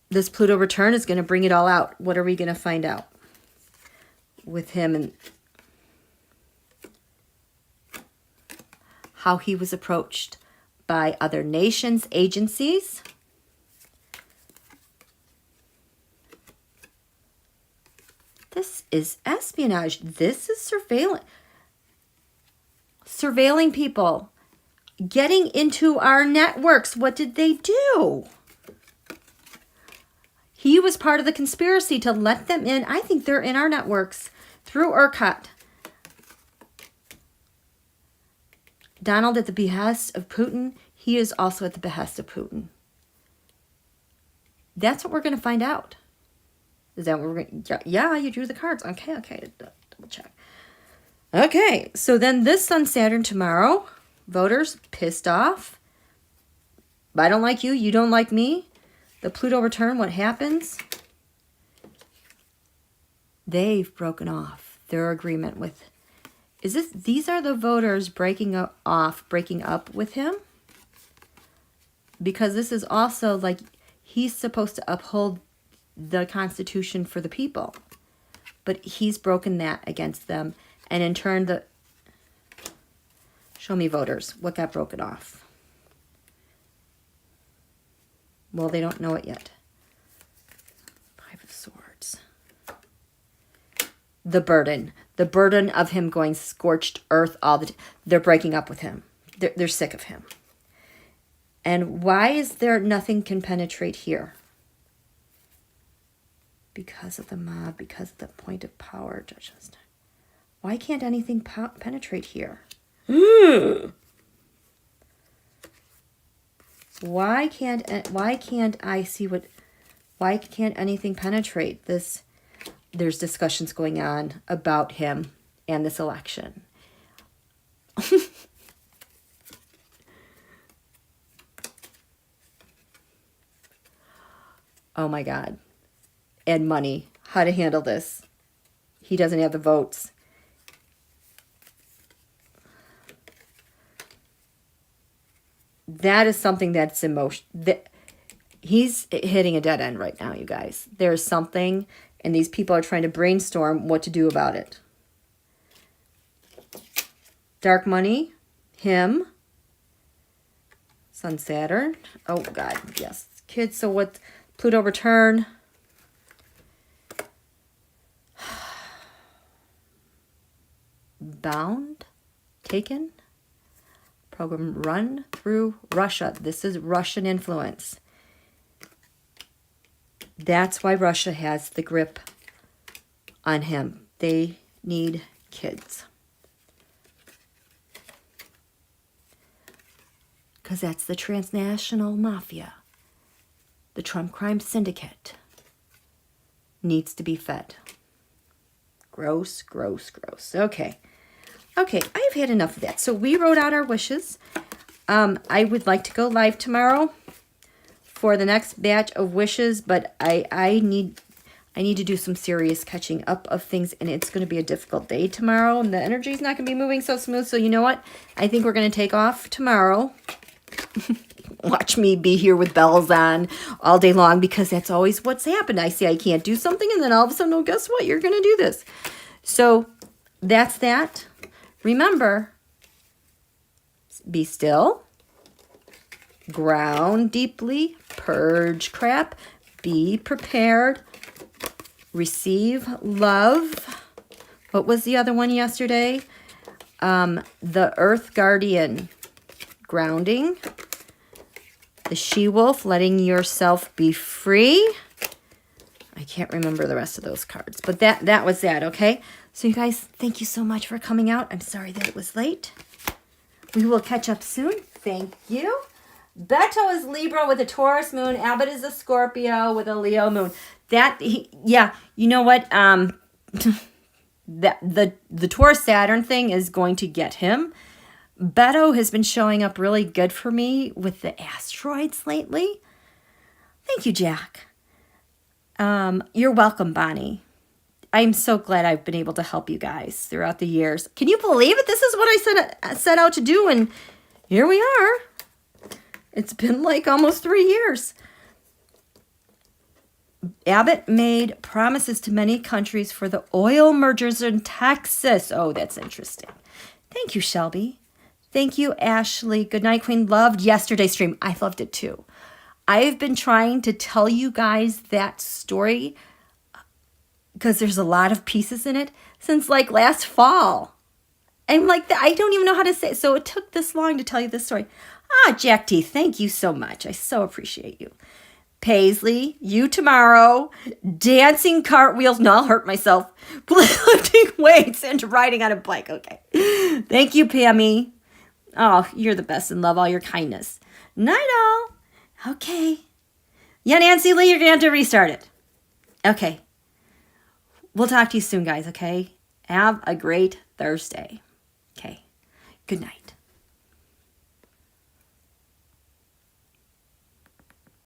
S1: This Pluto return is going to bring it all out. What are we going to find out with him and how he was approached by other nations, agencies? This is espionage. This is surveillance. Surveilling people, getting into our networks. What did they do? He was part of the conspiracy to let them in. I think they're in our networks through ERCOT. Donald at the behest of Putin. He is also at the behest of Putin. That's what we're going to find out. Is that what we're going to... Yeah, you drew the cards. Okay. Double check. Okay, so then this Sun Saturn tomorrow, voters pissed off. I don't like you, you don't like me. The Pluto return, what happens? They've broken off their agreement with... These are the voters breaking up with him? Because this is also like he's supposed to uphold the Constitution for the people. but he's broken that against them. And in turn, show me voters. What got broken off? Well, they don't know it yet. Five of Swords. The burden of him going scorched earth they're breaking up with him. They're sick of him. And why is there nothing can penetrate here? Because of the mob, because of the point of power, judges. Why can't anything penetrate here? Why can't I see why can't anything penetrate this? There's discussions going on about him and this election. Oh my God. And money. How to handle this. He doesn't have the votes. That is something that's emotion. He's hitting a dead end right now, you guys. There's something, and these people are trying to brainstorm what to do about it. Dark money, him, Sun, Saturn. Oh God, yes, kids. So what? Pluto return. Bound, taken. Program run through Russia. This is Russian influence. That's why Russia has the grip on him. They need kids. Because that's the transnational mafia. The Trump crime syndicate needs to be fed. Gross, gross, gross. Okay. Okay, I've had enough of that. So we wrote out our wishes. I would like to go live tomorrow for the next batch of wishes, but I need to do some serious catching up of things, and it's going to be a difficult day tomorrow, and the energy's not going to be moving so smooth. So you know what? I think we're going to take off tomorrow. Watch me be here with bells on all day long, because that's always what's happened. I say I can't do something, and then all of a sudden, oh, guess what? You're going to do this. So that's that. Remember, be still, ground deeply, purge crap, be prepared, receive love. What was the other one yesterday? The Earth Guardian, grounding. The She-Wolf, letting yourself be free. I can't remember the rest of those cards, but that was that, okay? So you guys, thank you so much for coming out. I'm sorry that it was late. We will catch up soon. Thank you. Beto is Libra with a Taurus moon. Abbott is a Scorpio with a Leo moon. Yeah, you know what? The Taurus Saturn thing is going to get him. Beto has been showing up really good for me with the asteroids lately. Thank you, Jack. You're welcome, Bonnie. I'm so glad I've been able to help you guys throughout the years. Can you believe it? This is what I set out to do, and here we are. It's been like almost 3 years. Abbott made promises to many countries for the oil mergers in Texas. Oh, that's interesting. Thank you, Shelby. Thank you, Ashley. Good night, Queen. Loved yesterday's stream. I loved it too. I've been trying to tell you guys that story because there's a lot of pieces in it since like last fall. And like I don't even know how to say it. So it took this long to tell you this story. Jack T, thank you so much. I so appreciate you. Paisley, you tomorrow. Dancing cartwheels. No, I'll hurt myself. Lifting weights and riding on a bike. Okay. Thank you, Pammy. Oh, you're the best and love all your kindness. Night all. Okay. Yeah, Nancy Lee, you're going to have to restart it. Okay. We'll talk to you soon, guys, okay? Have a great Thursday. Okay. Good night.